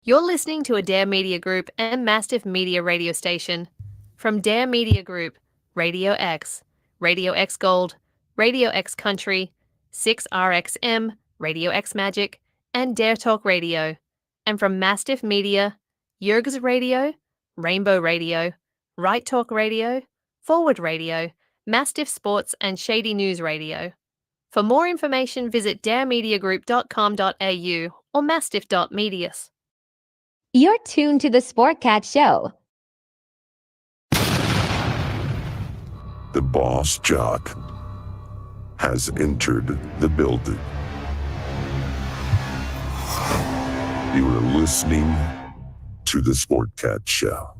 You're listening to a Dare Media Group and Mastiff Media radio station. From Dare Media Group, Radio X Gold, Radio X Country, 6RXM, Radio X Magic, and Dare Talk Radio. And from Mastiff Media, Yerg's Radio, Rainbow Radio, Right Talk Radio, Forward Radio, Mastiff Sports, and Shady News Radio. For more information, visit daremediagroup.com.au or mastiff.medias. You're tuned to the Sportcat Show. The boss jock has entered the building. You are listening to the Sportcat Show.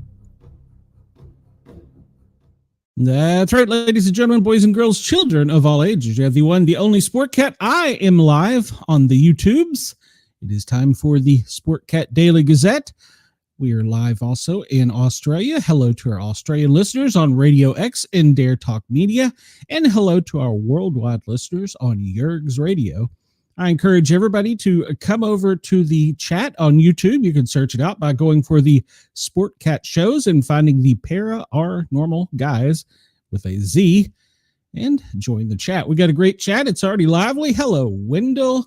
That's right, ladies and gentlemen, boys and girls, children of all ages. You have the one, the only Sportcat. I am live on the YouTubes. It is time for the Sportcat Daily Gazette. We are live also in Australia. Hello to our Australian listeners on Radio X and Dare Talk Media. And hello to our worldwide listeners on Yerg's Radio. I encourage everybody to come over to the chat on YouTube. You can search it out by going for the Sportcat shows and finding the Paranormal Guys with a Z and join the chat. We got a great chat. It's already lively. Hello, Wendell.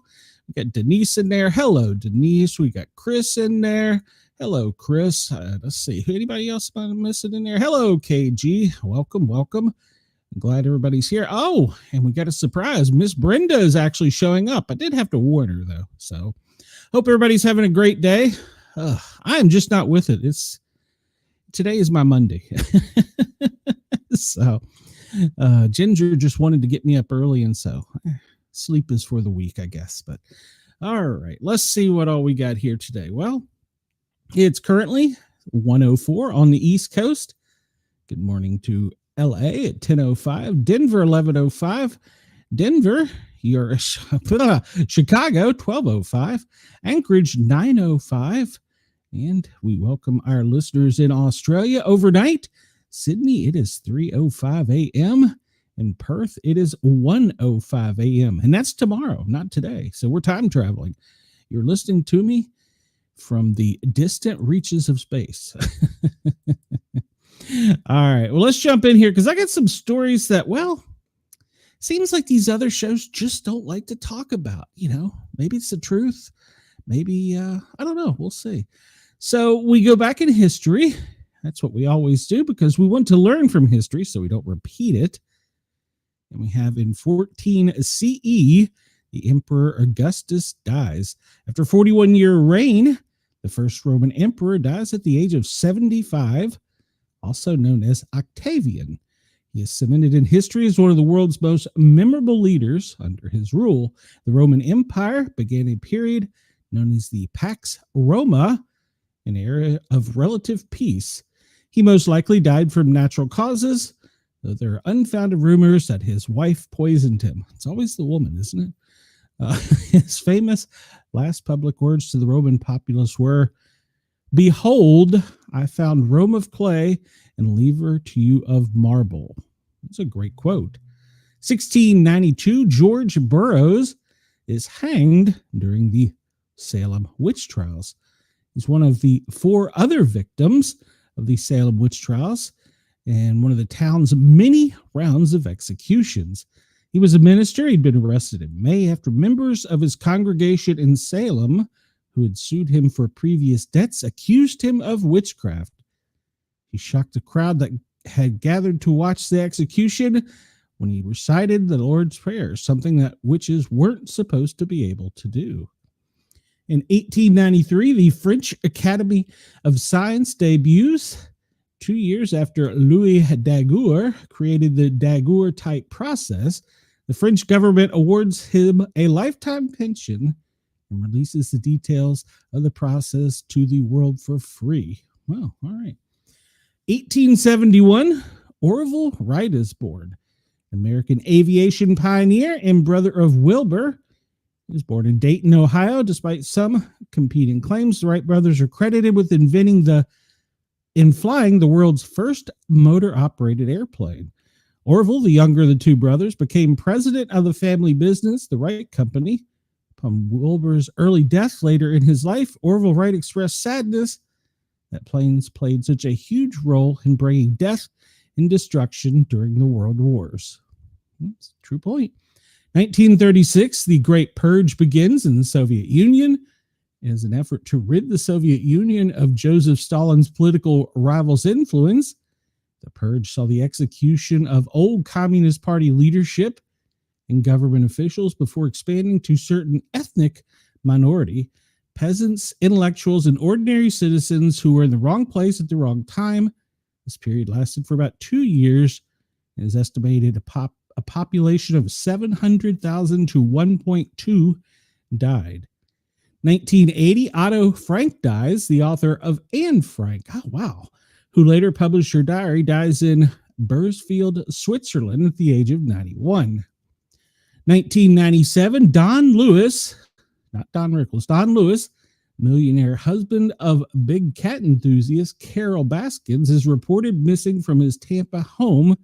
We got Denise in there. Hello, Denise. We got Chris in there. Hello, Chris. Let's see. Anybody else missing in there? Hello, KG. Welcome, welcome. I'm glad everybody's here. Oh, and we got a surprise. Miss Brenda is actually showing up. I did have to warn her, though. So hope everybody's having a great day. I am just not with it. Today is my Monday. So Ginger just wanted to get me up early, and so sleep is for the week, I guess. But all right, let's see what all we got here today. Well, it's currently 1:04 on the East Coast. Good morning to LA at 10:05, Denver 11:05, Denver, Chicago 12:05, Anchorage 9:05, and we welcome our listeners in Australia overnight. Sydney, it is 3:05 a.m. In Perth, it is 1:05 a.m. And that's tomorrow, not today. So we're time traveling. You're listening to me from the distant reaches of space. All right. Well, let's jump in here because I got some stories that, well, seems like these other shows just don't like to talk about. You know, maybe it's the truth. Maybe, I don't know. We'll see. So we go back in history. That's what we always do because we want to learn from history so we don't repeat it. And we have in 14 CE, the Emperor Augustus dies. After a 41-year reign, the first Roman emperor dies at the age of 75, also known as Octavian. He is cemented in history as one of the world's most memorable leaders. Under his rule, the Roman Empire began a period known as the Pax Roma, an era of relative peace. He most likely died from natural causes, though there are unfounded rumors that his wife poisoned him. It's always the woman, isn't it? His famous last public words to the Roman populace were, "Behold, I found Rome of clay and leave her to you of marble." That's a great quote. 1692, George Burroughs is hanged during the Salem witch trials. He's one of the 4 other victims of the Salem witch trials and one of the town's many rounds of executions. He was a minister. He'd been arrested in May after members of his congregation in Salem, who had sued him for previous debts, accused him of witchcraft. He shocked the crowd that had gathered to watch the execution when he recited the Lord's Prayer, something that witches weren't supposed to be able to do. In 1893, the French Academy of Science debuts. 2 years after Louis Daguerre created the Daguerre-type process, the French government awards him a lifetime pension and releases the details of the process to the world for free. Well, all right. 1871, Orville Wright is born. American aviation pioneer and brother of Wilbur. He was born in Dayton, Ohio. Despite some competing claims, the Wright brothers are credited with inventing in flying the world's first motor-operated airplane. Orville, the younger of the 2 brothers, became president of the family business, the Wright Company, Upon Wilbur's early death later in his life, Orville Wright expressed sadness that planes played such a huge role in bringing death and destruction during the World Wars. That's a true point. 1936, the Great Purge begins in the Soviet Union as an effort to rid the Soviet Union of Joseph Stalin's political rivals' influence. The purge saw the execution of old Communist Party leadership and government officials before expanding to certain ethnic minority, peasants, intellectuals, and ordinary citizens who were in the wrong place at the wrong time. This period lasted for about 2 years and is estimated a population of 700,000 to 1.2 died. 1980, Otto Frank dies, the author of Anne Frank, who later published her diary, dies in Bersfeld, Switzerland at the age of 91. 1997, Don Lewis, not Don Rickles, Don Lewis, millionaire husband of big cat enthusiast Carol Baskins, is reported missing from his Tampa home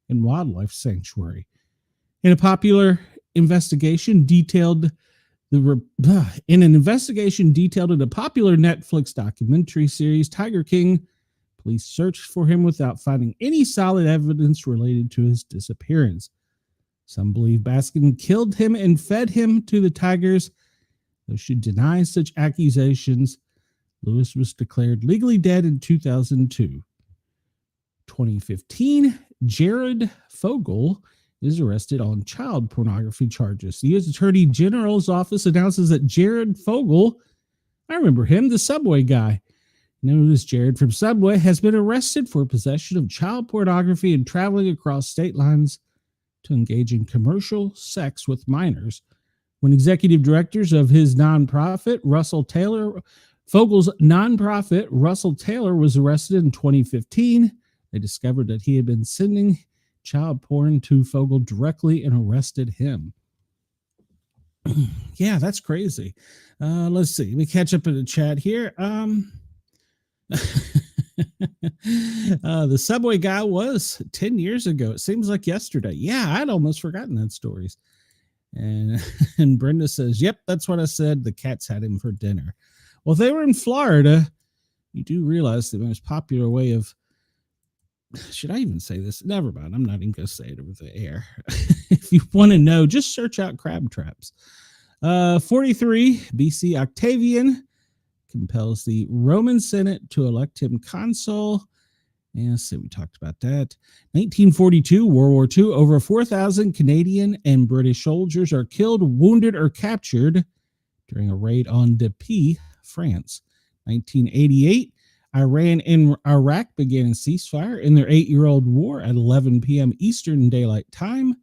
and wildlife sanctuary. In a popular investigation detailed in a popular Netflix documentary series, Tiger King, police searched for him without finding any solid evidence related to his disappearance. Some believe Baskin killed him and fed him to the tigers. Though she denies such accusations, Lewis was declared legally dead in 2002. 2015, Jared Fogle is arrested on child pornography charges. The U.S. Attorney General's office announces that Jared Fogle, I remember him, the Subway guy, known as Jared from Subway, has been arrested for possession of child pornography and traveling across state lines to engage in commercial sex with minors. When executive directors of his nonprofit, Fogle's nonprofit, Russell Taylor, was arrested in 2015, they discovered that he had been sending child porn to Fogle directly and arrested him. Yeah, that's crazy. Let's see. Let me catch up in the chat here. The Subway guy was 10 years ago. It seems like yesterday. Yeah, I'd almost forgotten that story. And Brenda says, yep, that's what I said. The cats had him for dinner. Well, if they were in Florida, you do realize the most popular way of, should I even say this? Never mind. I'm not even going to say it over the air. If you want to know, just search out crab traps. 43, BC Octavian compels the Roman Senate to elect him consul. Yes, we talked about that. 1942, World War II, over 4,000 Canadian and British soldiers are killed, wounded, or captured during a raid on Dieppe, France. 1988, Iran and Iraq began a ceasefire in their 8-year-old war at 11 p.m. Eastern Daylight Time.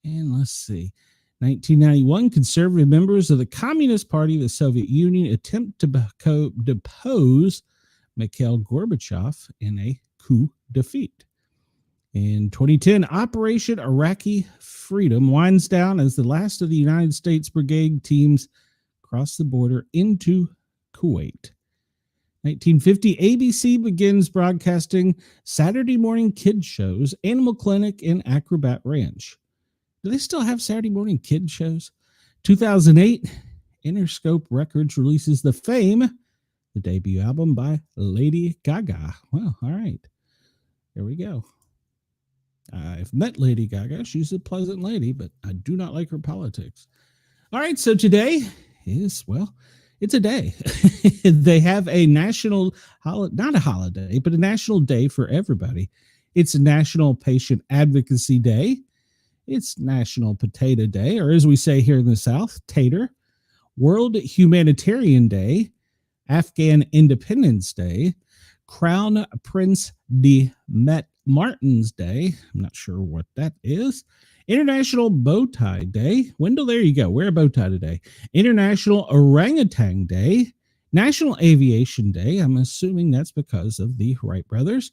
And let's see. 1991, conservative members of the Communist Party of the Soviet Union attempt to depose Mikhail Gorbachev in a coup defeat. In 2010, Operation Iraqi Freedom winds down as the last of the United States Brigade teams cross the border into Kuwait. 1950, ABC begins broadcasting Saturday morning kid shows, Animal Clinic, and Acrobat Ranch. Do they still have Saturday morning kid shows? 2008, Interscope Records releases The Fame, the debut album by Lady Gaga. Well, all right. There we go. I've met Lady Gaga. She's a pleasant lady, but I do not like her politics. All right, so today is, well, it's a day. They have a national holiday, not a holiday, but a national day for everybody. It's National Patient Advocacy Day. It's National Potato Day, or as we say here in the South, tater. World Humanitarian Day, Afghan Independence Day, Crown Prince de Martin's Day. I'm not sure what that is. International Bow Tie Day. Wendell, there you go. Wear a bow tie today. International Orangutan Day. National Aviation Day. I'm assuming that's because of the Wright brothers.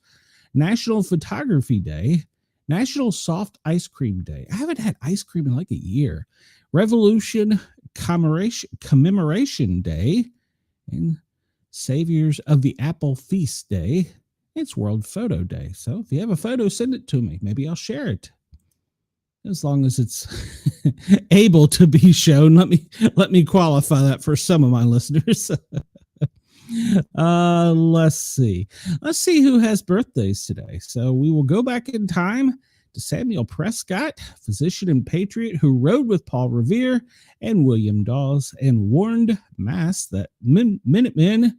National Photography Day. National Soft Ice Cream Day. I haven't had ice cream in like a year. Revolution Commemoration Day. And Saviors of the Apple Feast Day. It's World Photo Day. So if you have a photo, send it to me. Maybe I'll share it. as long as it's able to be shown. Let me qualify that for some of my listeners. Let's see who has birthdays today. So we will go back in time to Samuel Prescott, physician and patriot who rode with Paul Revere and William Dawes and warned mass that Minutemen, the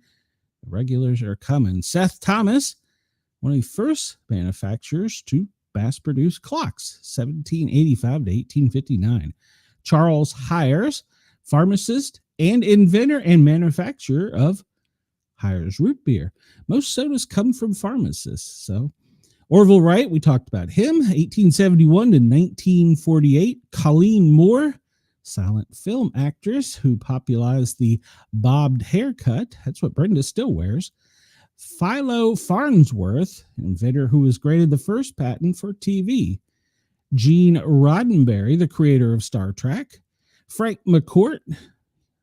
regulars, are coming. Seth Thomas, one of the first manufacturers to mass-produce clocks, 1785 to 1859. Charles Hires, pharmacist and inventor and manufacturer of Hires root beer. Most sodas come from pharmacists. So Orville Wright, we talked about him, 1871 to 1948. Colleen Moore, silent film actress who popularized the bobbed haircut. That's what Brenda still wears. Philo Farnsworth, inventor who was granted the first patent for TV. Gene Roddenberry, the creator of Star Trek. Frank McCourt,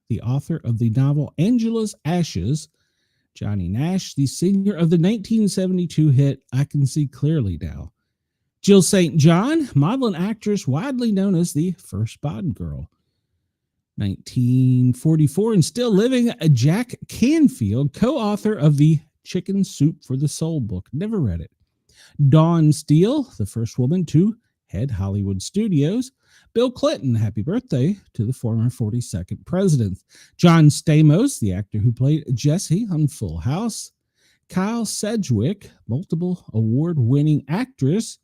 the author of the novel Angela's Ashes. Johnny Nash, the singer of the 1972 hit I Can See Clearly Now. Jill St. John, model and actress widely known as the first Bond girl. 1944 and still living, Jack Canfield, co-author of the Chicken Soup for the Soul book. Never read it. Dawn Steele, the first woman to head Hollywood studios. Bill Clinton, happy birthday to the former 42nd president. John Stamos, the actor who played Jesse on Full House. Kyle Sedgwick, multiple award-winning actress.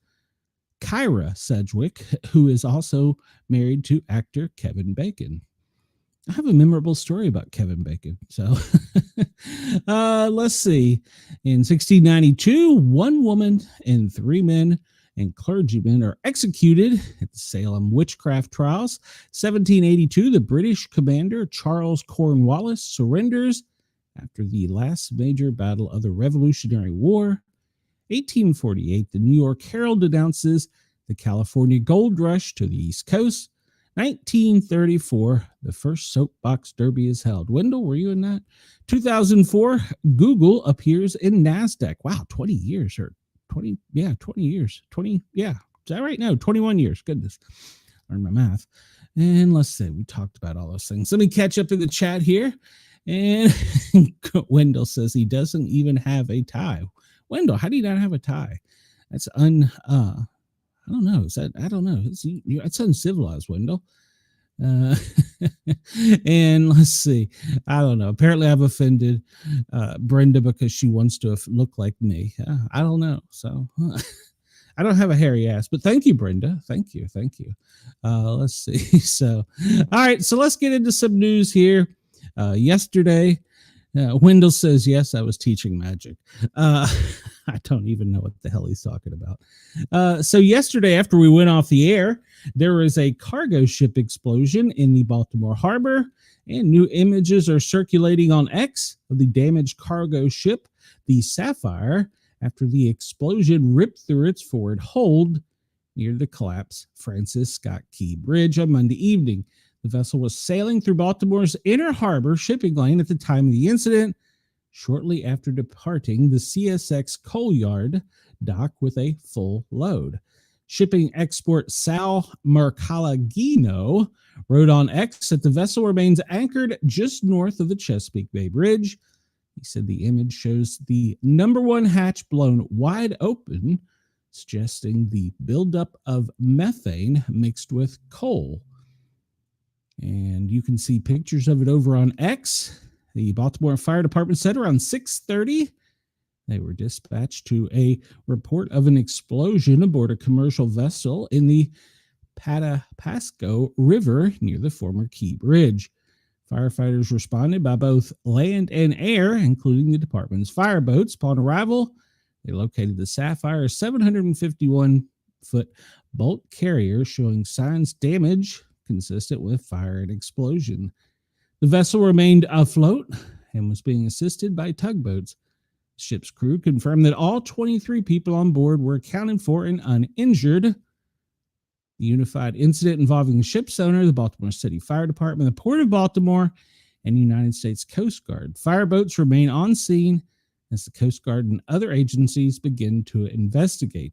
Kyra Sedgwick, who is also married to actor Kevin Bacon. I have a memorable story about Kevin Bacon. So let's see. In 1692, one woman and 3 men and clergymen are executed at the Salem witchcraft trials. 1782, the British commander Charles Cornwallis surrenders after the last major battle of the Revolutionary War. 1848, the New York Herald announces the California gold rush to the East Coast. 1934, the first soapbox derby is held. Wendell, were you in that? 2004, Google appears in NASDAQ. Wow, 20 years or 20 years. 20, yeah. Is that right? No, 21 years. Goodness. Learned my math. And let's see, we talked about all those things. Let me catch up in the chat here. And Wendell says he doesn't even have a tie. Wendell, how do you not have a tie? That's I don't know. Is that, I don't know. It's uncivilized, Wendell. And let's see. I don't know. Apparently I've offended Brenda because she wants to look like me. I don't know. So I don't have a hairy ass, but thank you, Brenda. Thank you. Let's see. So, all right. So let's get into some news here. Yesterday, Wendell says, yes, I was teaching magic. I don't even know what the hell he's talking about. So yesterday, after we went off the air, there was a cargo ship explosion in the Baltimore harbor, and new images are circulating on X of the damaged cargo ship, the Sapphire, after the explosion ripped through its forward hold near the collapsed Francis Scott Key Bridge on Monday evening. The vessel was sailing through Baltimore's inner harbor shipping lane at the time of the incident, shortly after departing the CSX coal yard dock with a full load. Shipping export Sal Marcalagino wrote on X that the vessel remains anchored just north of the Chesapeake Bay Bridge. He said the image shows the number 1 hatch blown wide open, suggesting the buildup of methane mixed with coal. And you can see pictures of it over on X. The Baltimore Fire Department said around 6:30, they were dispatched to a report of an explosion aboard a commercial vessel in the Patapsco River near the former Key Bridge. Firefighters responded by both land and air, including the department's fireboats. Upon arrival, they located the Sapphire, a 751-foot bulk carrier showing signs damage consistent with fire and explosion. The vessel remained afloat and was being assisted by tugboats. The ship's crew confirmed that all 23 people on board were accounted for and uninjured. The unified incident involving the ship's owner, the Baltimore City Fire Department, the Port of Baltimore, and the United States Coast Guard. Fireboats remain on scene as the Coast Guard and other agencies begin to investigate.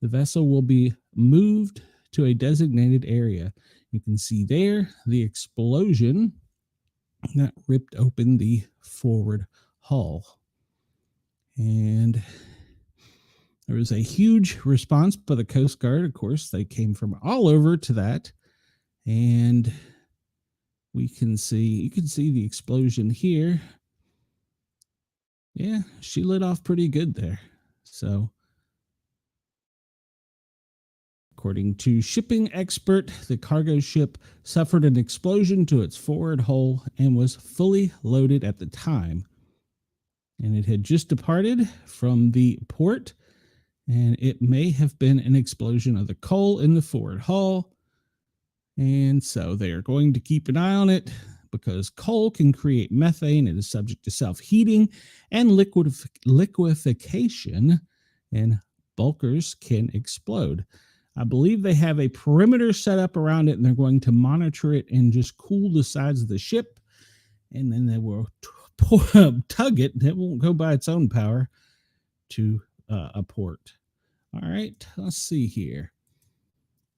The vessel will be moved to a designated area. You can see there the explosion that ripped open the forward hull. And there was a huge response by the Coast Guard. Of course, they came from all over to that. And you can see the explosion here. Yeah, she lit off pretty good there. So, according to shipping expert, the cargo ship suffered an explosion to its forward hull and was fully loaded at the time. And it had just departed from the port, and it may have been an explosion of the coal in the forward hull. And so they are going to keep an eye on it because coal can create methane. It is subject to self-heating and liquefaction, and bulkers can explode. I believe they have a perimeter set up around it, and they're going to monitor it and just cool the sides of the ship, and then they will tug it. It won't go by its own power to a port. All right, let's see here.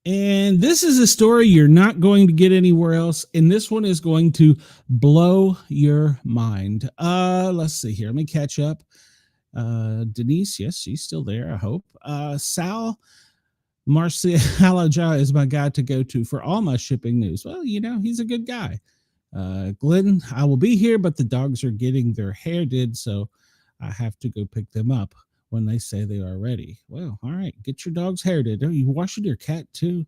And this is a story you're not going to get anywhere else, and this one is going to blow your mind. Let's see here. Let me catch up. Denise, yes, she's still there, I hope. Sal Marcialaja is my guy to go to for all my shipping news. Well, you know, he's a good guy. Glenn, I will be here, but the dogs are getting their hair did, so I have to go pick them up when they say they are ready. Well, all right, get your dog's hair did. Are you washing your cat too?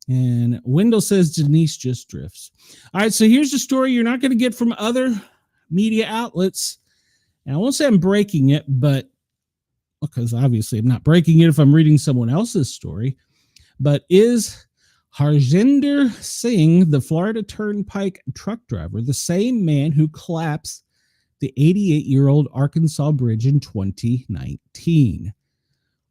And Wendell says Denise just drifts. All right, so here's the story you're not going to get from other media outlets. And I won't say I'm breaking it, but because obviously I'm not breaking it if I'm reading someone else's story. But is Harjinder Singh, the Florida Turnpike truck driver, the same man who collapsed the 88-year-old Arkansas bridge in 2019?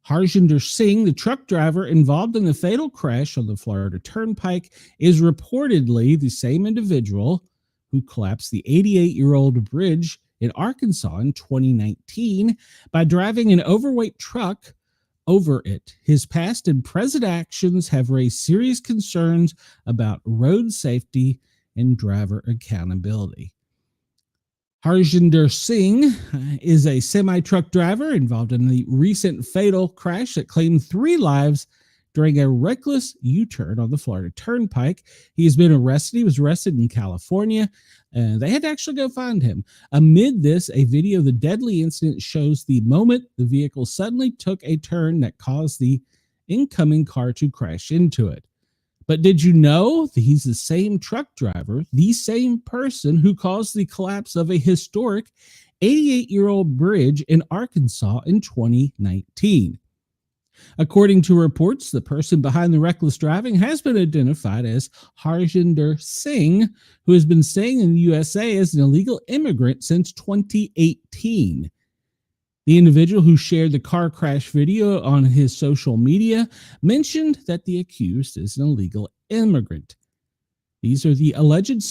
Harjinder Singh, the truck driver involved in the fatal crash on the Florida Turnpike, is reportedly the same individual who collapsed the 88-year-old bridge in Arkansas in 2019 by driving an overweight truck over it. His past and present actions have raised serious concerns about road safety and driver accountability. Harjinder Singh is a semi-truck driver involved in the recent fatal crash that claimed 3 lives during a reckless U-turn on the Florida Turnpike. He has been arrested. He was arrested in California, and they had to actually go find him. Amid this, a video of the deadly incident shows the moment the vehicle suddenly took a turn that caused the incoming car to crash into it. But did you know that he's the same truck driver, the same person who caused the collapse of a historic 88-year-old bridge in Arkansas in 2019? According to reports, the person behind the reckless driving has been identified as Harjinder Singh, who has been staying in the USA as an illegal immigrant since 2018. The individual who shared the car crash video on his social media mentioned that the accused is an illegal immigrant. These are the alleged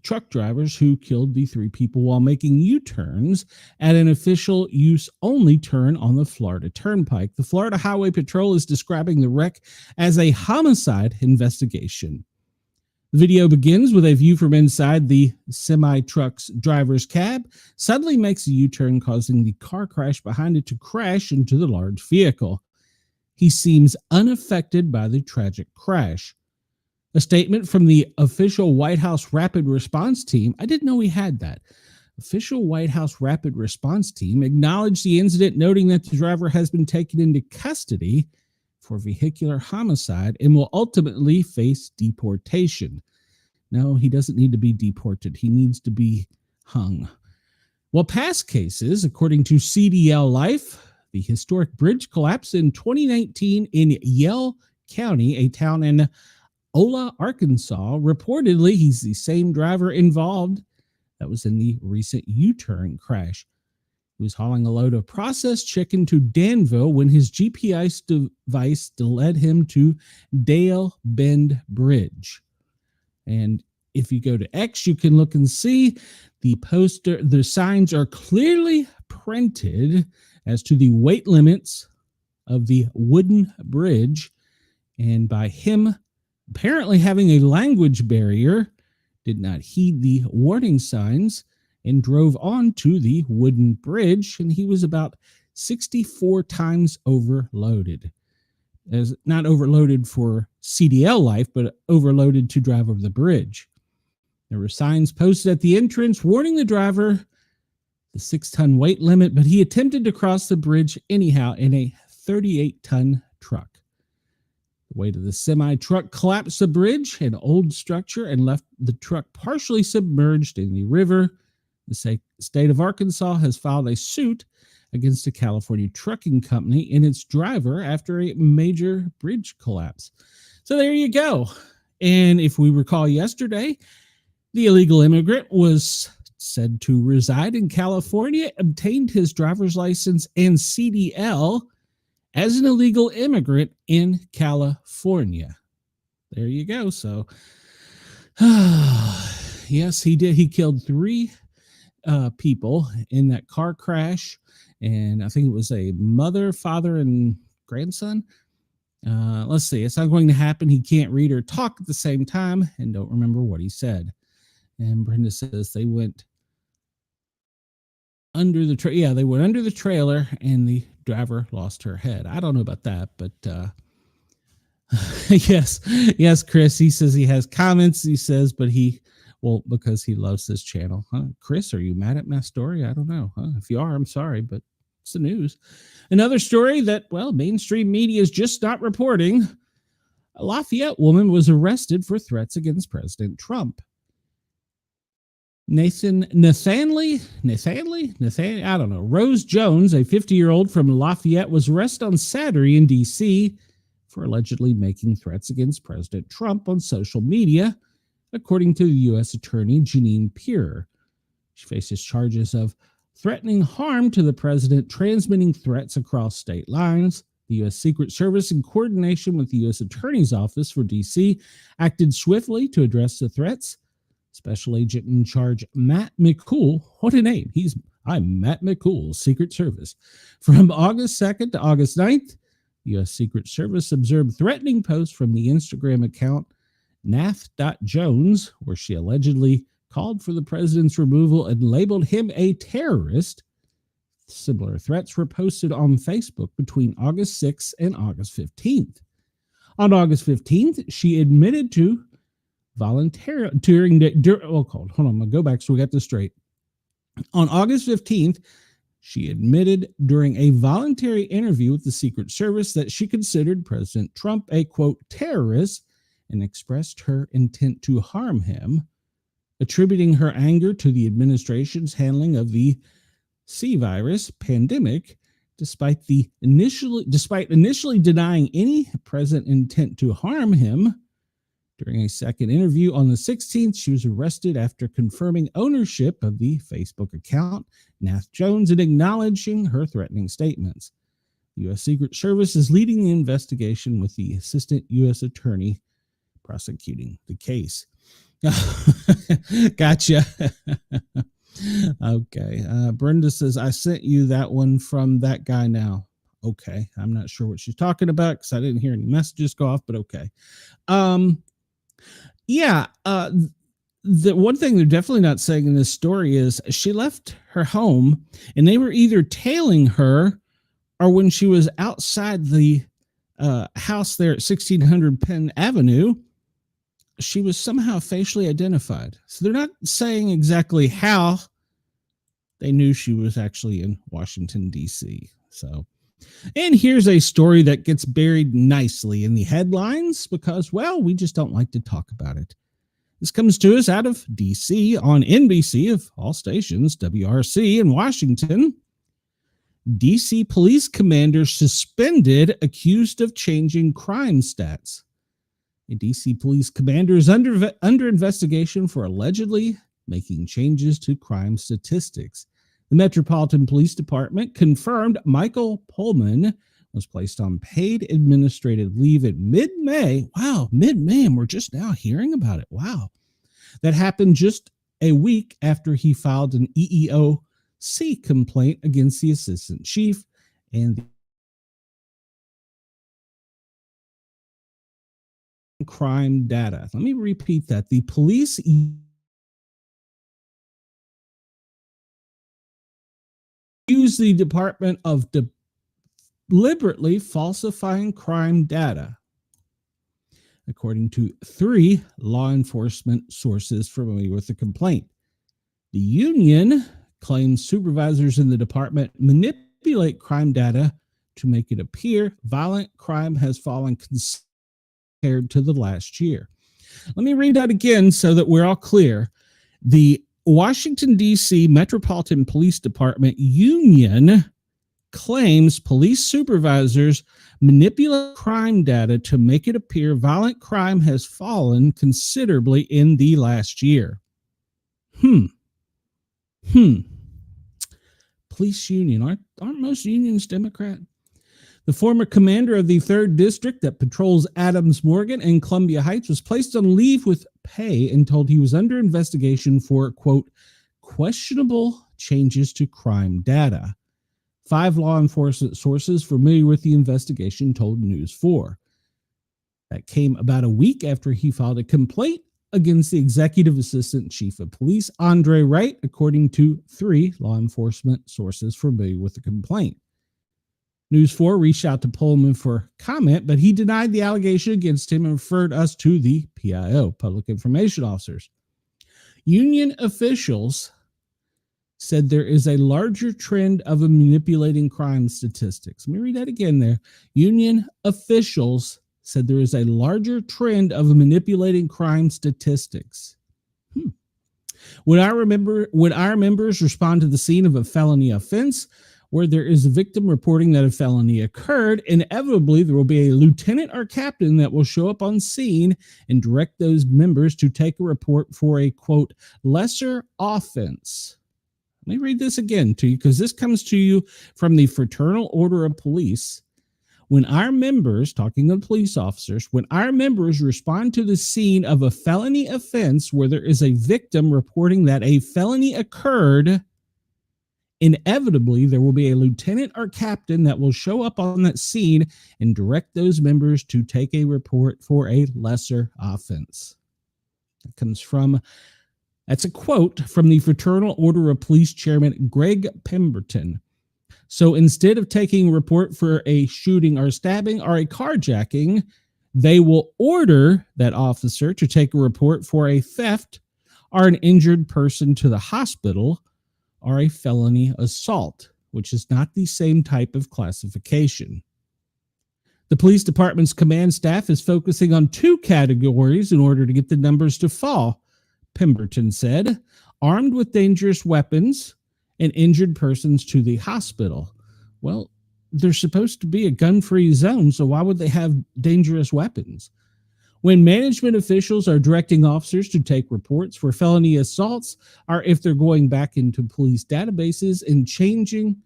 truck drivers who killed the 3 people while making U-turns at an official use only turn on the Florida Turnpike. The Florida Highway Patrol is describing the wreck as a homicide investigation. The video begins with a view from inside the semi-truck's driver's cab, suddenly makes a U-turn, causing the car crash behind it to crash into the large vehicle. He seems unaffected by the tragic crash. A statement from the official White House Rapid Response Team, I didn't know we had that. Official White House Rapid Response Team acknowledged the incident, noting that the driver has been taken into custody for vehicular homicide and will ultimately face deportation. No, he doesn't need to be deported. He needs to be hung. Well, past cases, according to CDL Life, the historic bridge collapsed in 2019 in Yell County, a town in Ola, Arkansas. Reportedly, he's the same driver involved that was in the recent U-turn crash. He was hauling a load of processed chicken to Danville when his GPS device led him to Dale Bend Bridge. And if you go to X, you can look and see the signs are clearly printed as to the weight limits of the wooden bridge. and by him apparently having a language barrier, did not heed the warning signs and drove onto the wooden bridge, and he was about 64 times overloaded. As not overloaded for CDL life, but overloaded to drive over the bridge. There were signs posted at the entrance warning the driver the 6-ton weight limit, but he attempted to cross the bridge anyhow in a 38-ton truck. The weight of the semi-truck collapsed the bridge, an old structure, and left the truck partially submerged in the river. The state of Arkansas has filed a suit against a California trucking company and its driver after a major bridge collapse. So there you go. And if we recall yesterday, the illegal immigrant was said to reside in California, obtained his driver's license and CDL as an illegal immigrant in California. There you go. So, yes, he did. He killed 3 people in that car crash. And I think it was a mother, father, and grandson. Let's see. It's not going to happen. He can't read or talk at the same time and don't remember what he said. And Brenda says they went under the they went under the trailer and the driver lost her head. I don't know about that, but yes, Chris. He says he has comments. He says, but because he loves this channel. Huh? Chris, are you mad at my story? I don't know. If you are, I'm sorry, but it's the news. Another story that, mainstream media is just not reporting. A Lafayette woman was arrested for threats against President Trump. Nathaniel, I don't know. Rose Jones, a 50-year-old from Lafayette, was arrested on Saturday in D.C. for allegedly making threats against President Trump on social media, according to the U.S. Attorney Jeanine Pirro. She faces charges of threatening harm to the president, transmitting threats across state lines. The U.S. Secret Service, in coordination with the U.S. Attorney's Office for D.C., acted swiftly to address the threats. Special Agent in Charge Matt McCool, what a name. I'm Matt McCool, Secret Service. From August 2nd to August 9th, the U.S. Secret Service observed threatening posts from the Instagram account nath.jones, where she allegedly called for the president's removal and labeled him a terrorist. Similar threats were posted on Facebook between August 6th and August 15th. On August 15th, she admitted to voluntarily hold on, I'm gonna go back so we got this straight. On August 15th, she admitted during a voluntary interview with the Secret Service that she considered President Trump a, quote, terrorist and expressed her intent to harm him, attributing her anger to the administration's handling of the C virus pandemic, despite initially denying any present intent to harm him. During a second interview on the 16th, she was arrested after confirming ownership of the Facebook account, Nath Jones, and acknowledging her threatening statements. The U.S. Secret Service is leading the investigation with the Assistant U.S. Attorney prosecuting the case. Gotcha. Okay. Brenda says, I sent you that one from that guy now. Okay. I'm not sure what she's talking about because I didn't hear any messages go off, but okay. The one thing they're definitely not saying in this story is she left her home and they were either tailing her or when she was outside the house there at 1600 Penn Avenue, she was somehow facially identified. So they're not saying exactly how they knew she was actually in Washington, D.C. So, and here's a story that gets buried nicely in the headlines because, we just don't like to talk about it. This comes to us out of D.C. on NBC of all stations, WRC in Washington. D.C. police commander suspended accused of changing crime stats. A D.C. police commander is under investigation for allegedly making changes to crime statistics. The Metropolitan Police Department confirmed Michael Pullman was placed on paid administrative leave in mid-May. Wow, mid-May, and we're just now hearing about it. Wow. That happened just a week after he filed an EEOC complaint against the assistant chief and crime data. Let me repeat that. The police use the Department of deliberately falsifying crime data, according to 3 law enforcement sources familiar with the complaint. The union claims supervisors in the department manipulate crime data to make it appear violent crime has fallen compared to the last year. Let me read that again so that we're all clear. The Washington, D.C. Metropolitan Police Department union claims police supervisors manipulate crime data to make it appear violent crime has fallen considerably in the last year. Police union. Aren't most unions Democrat? The former commander of the 3rd District that patrols Adams Morgan and Columbia Heights was placed on leave with pay and told he was under investigation for, quote, questionable changes to crime data. 5 law enforcement sources familiar with the investigation told News 4. That came about a week after he filed a complaint against the executive assistant chief of police, Andre Wright, according to 3 law enforcement sources familiar with the complaint. News 4 reached out to Pullman for comment, but he denied the allegation against him and referred us to the PIO, Public Information Officers. Union officials said there is a larger trend of manipulating crime statistics. Let me read that again there. Union officials said there is a larger trend of manipulating crime statistics. When our members respond to the scene of a felony offense where there is a victim reporting that a felony occurred, inevitably there will be a lieutenant or captain that will show up on scene and direct those members to take a report for a, quote, lesser offense. Let me read this again to you because this comes to you from the Fraternal Order of Police. When our members, talking of police officers, when our members respond to the scene of a felony offense where there is a victim reporting that a felony occurred, inevitably there will be a lieutenant or captain that will show up on that scene and direct those members to take a report for a lesser offense. That's a quote from the Fraternal Order of Police Chairman Greg Pemberton. So instead of taking a report for a shooting or stabbing or a carjacking, they will order that officer to take a report for a theft or an injured person to the hospital or a felony assault, which is not the same type of classification. The police department's command staff is focusing on 2 categories in order to get the numbers to fall, Pemberton said: armed with dangerous weapons and injured persons to the hospital. Well, they're supposed to be a gun-free zone, so why would they have dangerous weapons? When management officials are directing officers to take reports for felony assaults, or if they're going back into police databases and changing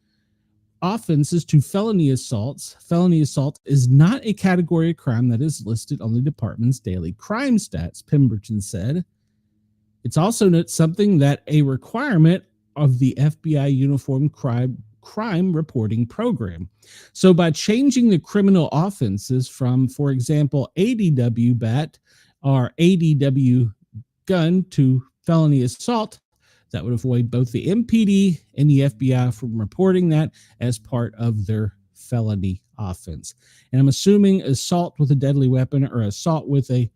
offenses to felony assault is not a category of crime that is listed on the department's daily crime stats, Pemberton said. It's also not something that a requirement of the FBI Uniform Crime Reporting Program. So by changing the criminal offenses from, for example, ADW bat or ADW gun to felony assault, that would avoid both the MPD and the FBI from reporting that as part of their felony offense. And I'm assuming assault with a deadly weapon or assault with a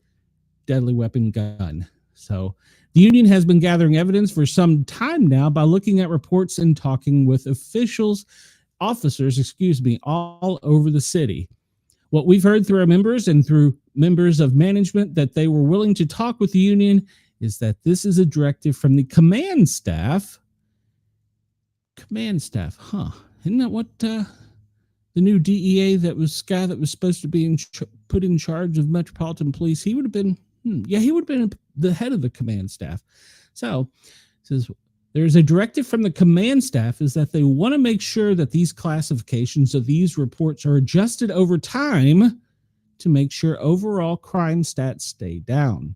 deadly weapon gun. So the union has been gathering evidence for some time now by looking at reports and talking with officers, all over the city. What we've heard through our members and through members of management that they were willing to talk with the union is that this is a directive from the command staff. Command staff, Isn't that what the new DEA that was supposed to be put in charge of Metropolitan Police? He would have been, he would have been the head of the command staff. So it says there's a directive from the command staff is that they want to make sure that these classifications of these reports are adjusted over time to make sure overall crime stats stay down.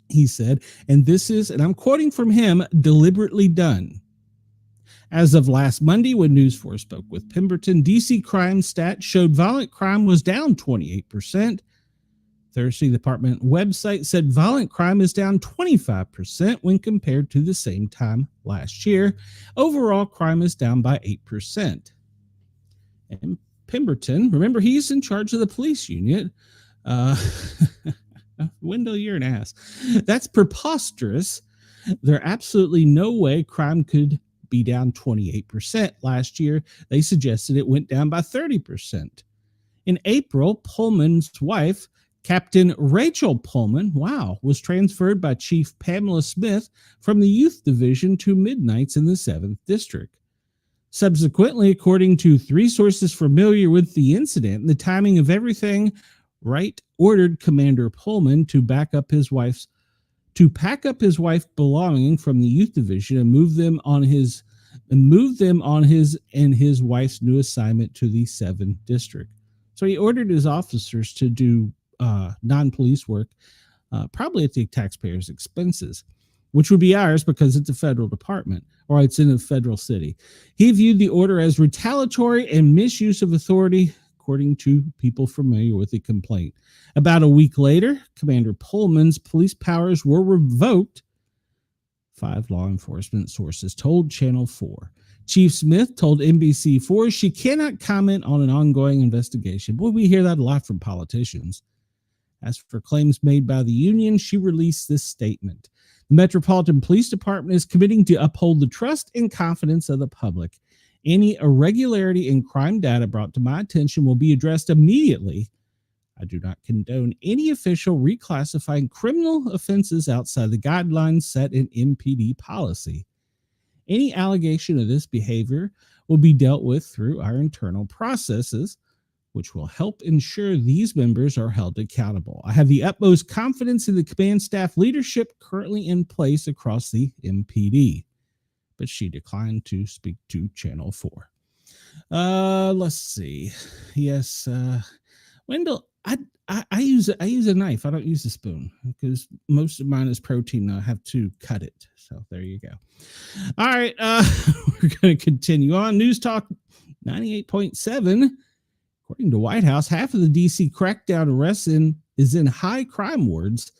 He said, and this is, and I'm quoting from him, deliberately done. As of last Monday, when News 4 spoke with Pemberton, DC crime stats showed violent crime was down 28%. Thursday, the department website said violent crime is down 25% when compared to the same time last year. Overall, crime is down by 8%. And Pemberton, remember, he's in charge of the police unit. Wendell, you're an ass. That's preposterous. There absolutely no way crime could be down 28% last year. They suggested it went down by 30%. In April, Pullman's wife, Captain Rachel Pullman, was transferred by Chief Pamela Smith from the Youth Division to Midnights in the 7th District. Subsequently, according to 3 sources familiar with the incident, the timing of everything, Wright ordered Commander Pullman to pack up his wife's belongings from the Youth Division and move them on his and his wife's new assignment to the 7th District. So he ordered his officers to do non-police work, probably at the taxpayers' expenses, which would be ours because it's a federal department or it's in a federal city. He viewed the order as retaliatory and misuse of authority, according to people familiar with the complaint. About a week later, Commander Pullman's police powers were revoked, 5 law enforcement sources told Channel 4. Chief Smith told NBC4 she cannot comment on an ongoing investigation. Boy, we hear that a lot from politicians. As for claims made by the union, she released this statement. The Metropolitan Police Department is committing to uphold the trust and confidence of the public. Any irregularity in crime data brought to my attention will be addressed immediately. I do not condone any official reclassifying criminal offenses outside the guidelines set in MPD policy. Any allegation of this behavior will be dealt with through our internal processes, which will help ensure these members are held accountable. I have the utmost confidence in the command staff leadership currently in place across the MPD. But she declined to speak to Channel 4. Let's see. Yes, Wendell, I use a knife. I don't use a spoon because most of mine is protein. I have to cut it. So there you go. All right, we're going to continue on. News Talk 98.7. According to White House, half of the D.C. crackdown arrests is in high crime wards.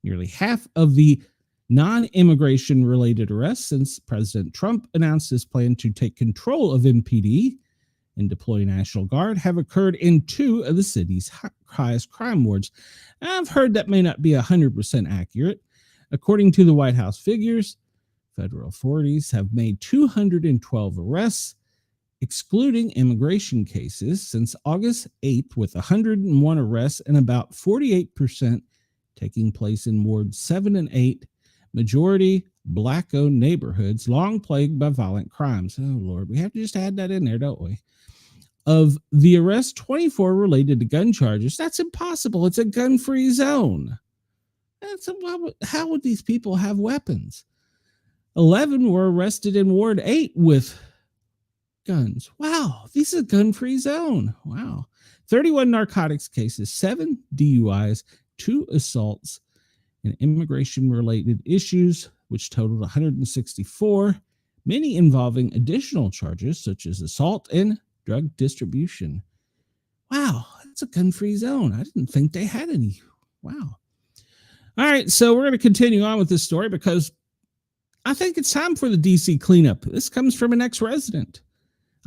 Nearly half of the non-immigration related arrests since President Trump announced his plan to take control of MPD and deploy National Guard have occurred in 2 of the city's highest crime wards. I've heard that may not be 100% accurate. According to the White House figures, federal authorities have made 212 arrests, excluding immigration cases, since August 8th, with 101 arrests and about 48% taking place in Wards 7 and 8, majority Black-owned neighborhoods long plagued by violent crimes. Oh, Lord, we have to just add that in there, don't we? Of the arrests, 24 related to gun charges. That's impossible. It's a gun-free zone. How would these people have weapons? 11 were arrested in Ward 8 with guns. Wow, this is a gun-free zone. Wow. 31 narcotics cases, 7 DUIs, 2 assaults, and immigration-related issues, which totaled 164, many involving additional charges such as assault and drug distribution. Wow, that's a gun-free zone. I didn't think they had any. Wow. All right, so we're going to continue on with this story because I think it's time for the D.C. cleanup. This comes from an ex-resident.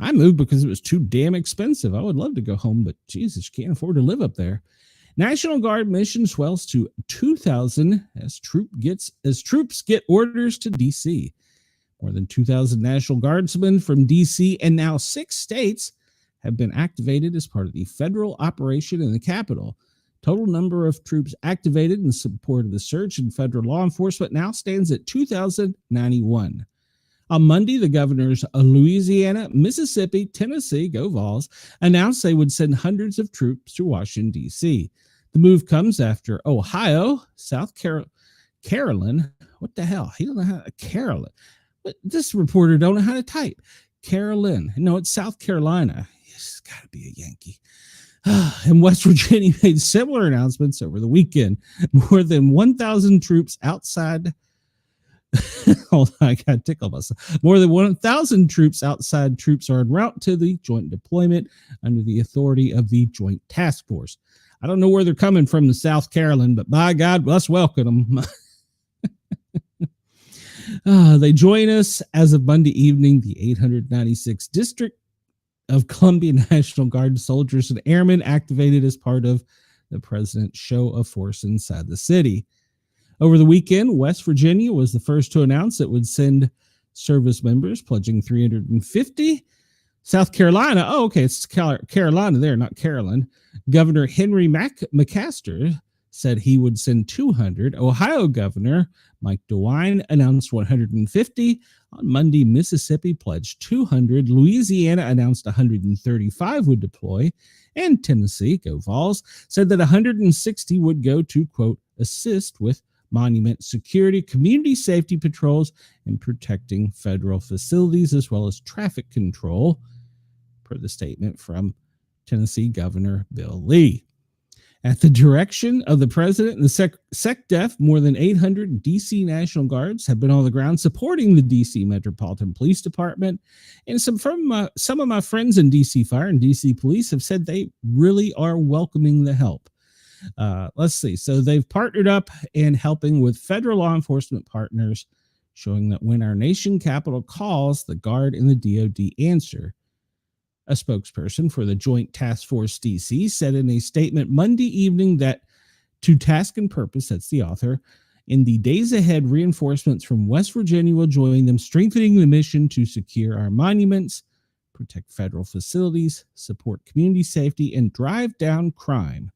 I moved because it was too damn expensive. I would love to go home, but Jesus, you can't afford to live up there. National Guard mission swells to 2,000 as troops get orders to D.C. More than 2,000 National Guardsmen from D.C. and now 6 states have been activated as part of the federal operation in the capital. Total number of troops activated in support of the surge in federal law enforcement now stands at 2,091. On Monday, the governors of Louisiana, Mississippi, Tennessee, go Vols, announced they would send hundreds of troops to Washington, D.C. The move comes after Ohio, South Carolina. What the hell? He don't know how to Carolyn. This reporter don't know how to type. Carolyn. No, it's South Carolina. It's got to be a Yankee. And West Virginia made similar announcements over the weekend. More than 1,000 troops outside. Hold on, I got tickled myself. More than 1,000 troops outside troops are en route to the joint deployment under the authority of the Joint Task Force. I don't know where they're coming from in South Carolina, but by God, let's welcome them. They join us as of Monday evening, the 896th District of Columbia National Guard soldiers and airmen activated as part of the president's show of force inside the city. Over the weekend, West Virginia was the first to announce it would send service members, pledging 350. South Carolina, it's Carolina there, not Carolyn. Governor Henry McMaster said he would send 200. Ohio Governor Mike DeWine announced 150. On Monday, Mississippi pledged 200. Louisiana announced 135 would deploy. And Tennessee, go Vols, said that 160 would go to, quote, assist with monument security, community safety patrols, and protecting federal facilities, as well as traffic control, per the statement from Tennessee Governor Bill Lee. At the direction of the president and the SecDef, more than 800 D.C. National Guards have been on the ground supporting the D.C. Metropolitan Police Department. And some of my friends in D.C. Fire and D.C. Police have said they really are welcoming the help. Let's see. So they've partnered up in helping with federal law enforcement partners, showing that when our nation capital calls, the Guard and the DoD answer. A spokesperson for the Joint Task Force DC said in a statement Monday evening that to task and purpose, that's the author, in the days ahead, reinforcements from West Virginia will join them, strengthening the mission to secure our monuments, protect federal facilities, support community safety, and drive down crime.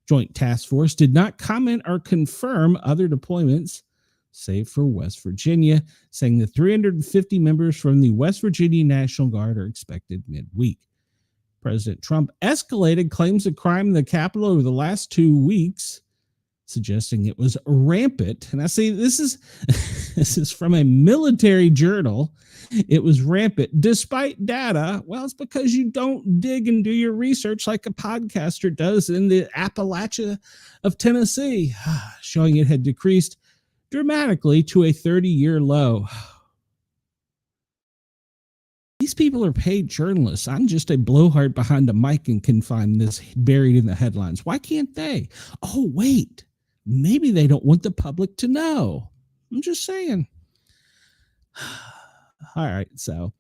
Joint Task Force did not comment or confirm other deployments, save for West Virginia, saying the 350 members from the West Virginia National Guard are expected midweek. President Trump escalated claims of crime in the Capitol over the last 2 weeks, suggesting it was rampant. And I say this is from a military journal. It was rampant despite data. Well, it's because you don't dig and do your research like a podcaster does in the Appalachia of Tennessee, showing it had decreased dramatically to a 30-year low. These people are paid journalists. I'm just a blowhard behind a mic and can find this buried in the headlines. Why can't they? Oh, wait. Maybe they don't want the public to know. I'm just saying. All right, so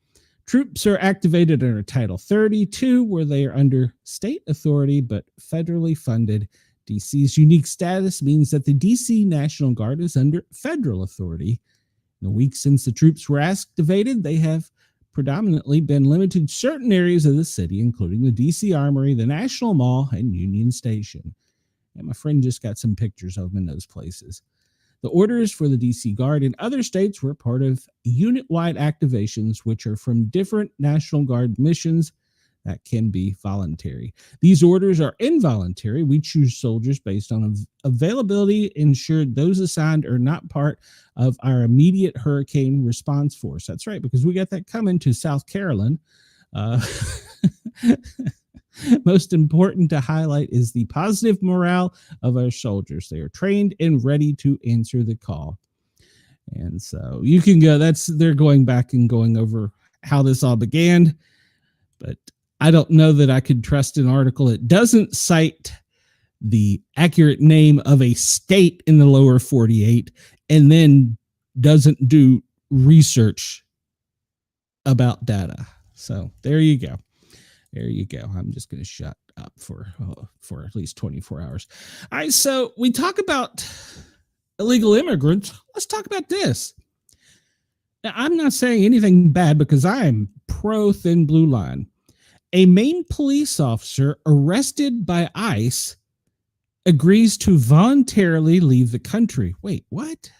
troops are activated under Title 32, where they are under state authority but federally funded. DC's unique status means that the DC National Guard is under federal authority. In the week since the troops were activated, they have predominantly been limited to certain areas of the city, including the DC Armory, the National Mall, and Union Station. And my friend just got some pictures of them in those places. The orders for the DC Guard in other states were part of unit-wide activations, which are from different National Guard missions that can be voluntary. These orders are involuntary. We choose soldiers based on availability, ensured those assigned are not part of our immediate hurricane response force. That's right, because we got that coming to South Carolina. Most important to highlight is the positive morale of our soldiers. They are trained and ready to answer the call. And so you can go, they're going back and going over how this all began, but I don't know that I could trust an article. It doesn't cite the accurate name of a state in the lower 48 and then doesn't do research about data. So there you go. There you go. I'm just going to shut up for at least 24 hours. All right, so we talk about illegal immigrants. Let's talk about this. Now, I'm not saying anything bad because I am pro Thin Blue Line. A Maine police officer arrested by ICE agrees to voluntarily leave the country. Wait, what?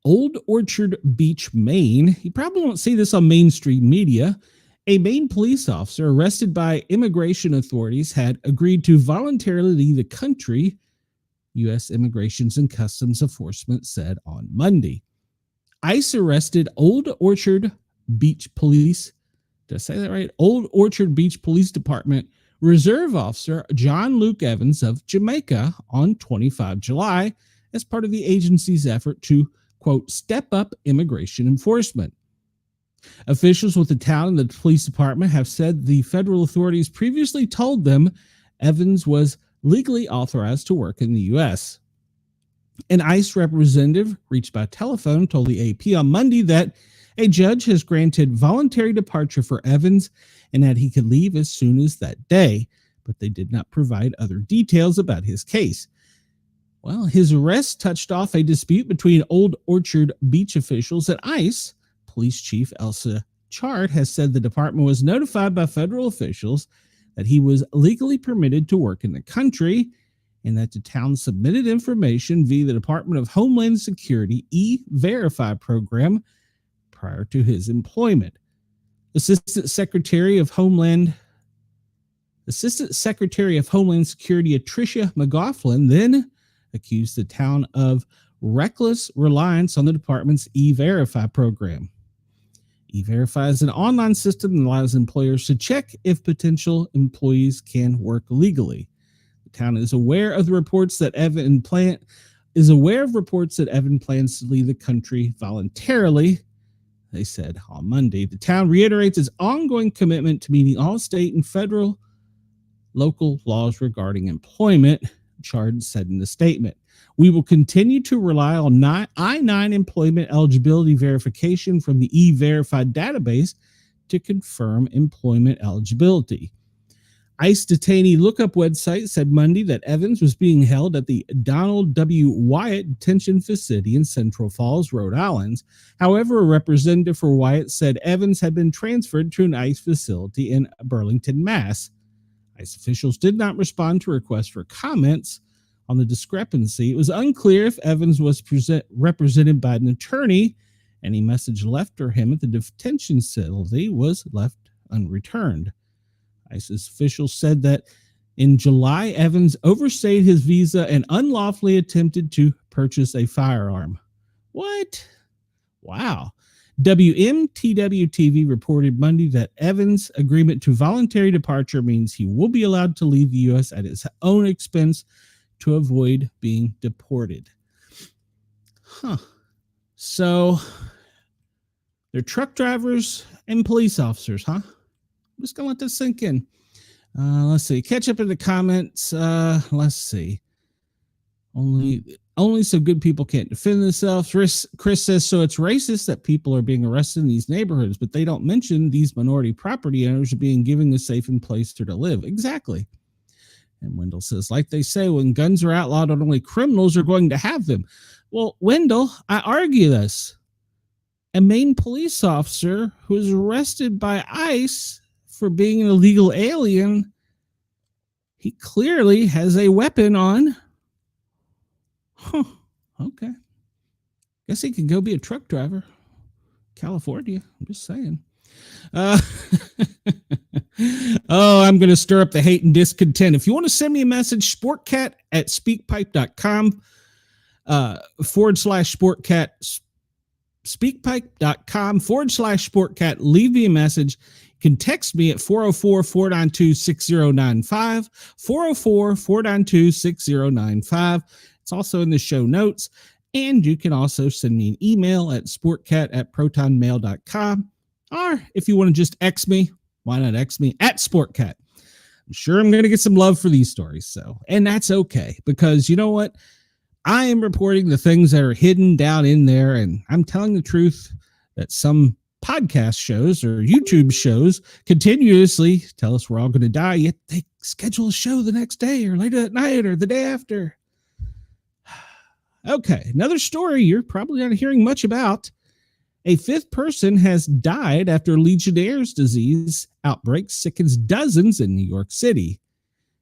Old Orchard Beach, Maine. You probably won't see this on mainstream media. A Maine police officer arrested by immigration authorities had agreed to voluntarily leave the country, U.S. Immigration and Customs Enforcement said on Monday. ICE arrested Old Orchard Beach Police. Did I say that right? Old Orchard Beach Police Department Reserve Officer John Luke Evans of Jamaica on 25 July as part of the agency's effort to, quote, step up immigration enforcement. Officials with the town and the police department have said the federal authorities previously told them Evans was legally authorized to work in the U.S. An ICE representative reached by telephone told the AP on Monday that a judge has granted voluntary departure for Evans and that he could leave as soon as that day, but they did not provide other details about his case. Well, his arrest touched off a dispute between Old Orchard Beach officials and ICE. Police Chief Elsa Chard has said the department was notified by federal officials that he was legally permitted to work in the country and that the town submitted information via the Department of Homeland Security E-Verify program prior to his employment. Assistant Secretary of Homeland Security Tricia McLaughlin then accused the town of reckless reliance on the department's E-Verify program. E-Verify is an online system that allows employers to check if potential employees can work legally. The town is aware of the reports that Evan plans to leave the country voluntarily. They said on Monday, the town reiterates its ongoing commitment to meeting all state and federal local laws regarding employment, Chard said in the statement. We will continue to rely on I-9 employment eligibility verification from the E-Verify database to confirm employment eligibility. ICE detainee lookup website said Monday that Evans was being held at the Donald W. Wyatt Detention Facility in Central Falls, Rhode Island. However, a representative for Wyatt said Evans had been transferred to an ICE facility in Burlington, Mass. ICE officials did not respond to requests for comments on the discrepancy. It was unclear if Evans was represented by an attorney. Any message left for him at the detention facility was left unreturned. ICE officials said that in July, Evans overstayed his visa and unlawfully attempted to purchase a firearm. What? Wow. WMTW-TV reported Monday that Evans' agreement to voluntary departure means he will be allowed to leave the U.S. at his own expense to avoid being deported. So they're truck drivers and police officers, huh? I'm just going to let this sink in. Let's see. Catch up in the comments. Let's see. Only so good people can't defend themselves. Chris says, so it's racist that people are being arrested in these neighborhoods, but they don't mention these minority property owners are being given a safe place to live. Exactly. And Wendell says, like they say, when guns are outlawed, not only criminals are going to have them. Well, Wendell, I argue this. A Maine police officer who was arrested by ICE for being an illegal alien, he clearly has a weapon on. Okay. Guess he could go be a truck driver. California. I'm just saying. I'm going to stir up the hate and discontent. If you want to send me a message, sportcat@speakpipe.com /sportcat, speakpipe.com/sportcat. Leave me a message. You can text me at 404-492-6095, 404-492-6095. It's also in the show notes. And you can also send me an email at sportcat@protonmail.com. Or if you want to just X me, why not X me at Sportcat? I'm sure I'm going to get some love for these stories. So, and that's okay, because you know what? I am reporting the things that are hidden down in there, and I'm telling the truth that some podcast shows or YouTube shows continuously tell us we're all going to die, yet they schedule a show the next day or later that night or the day after. Okay, another story you're probably not hearing much about. A fifth person has died after Legionnaire's disease outbreak sickens dozens in New York City.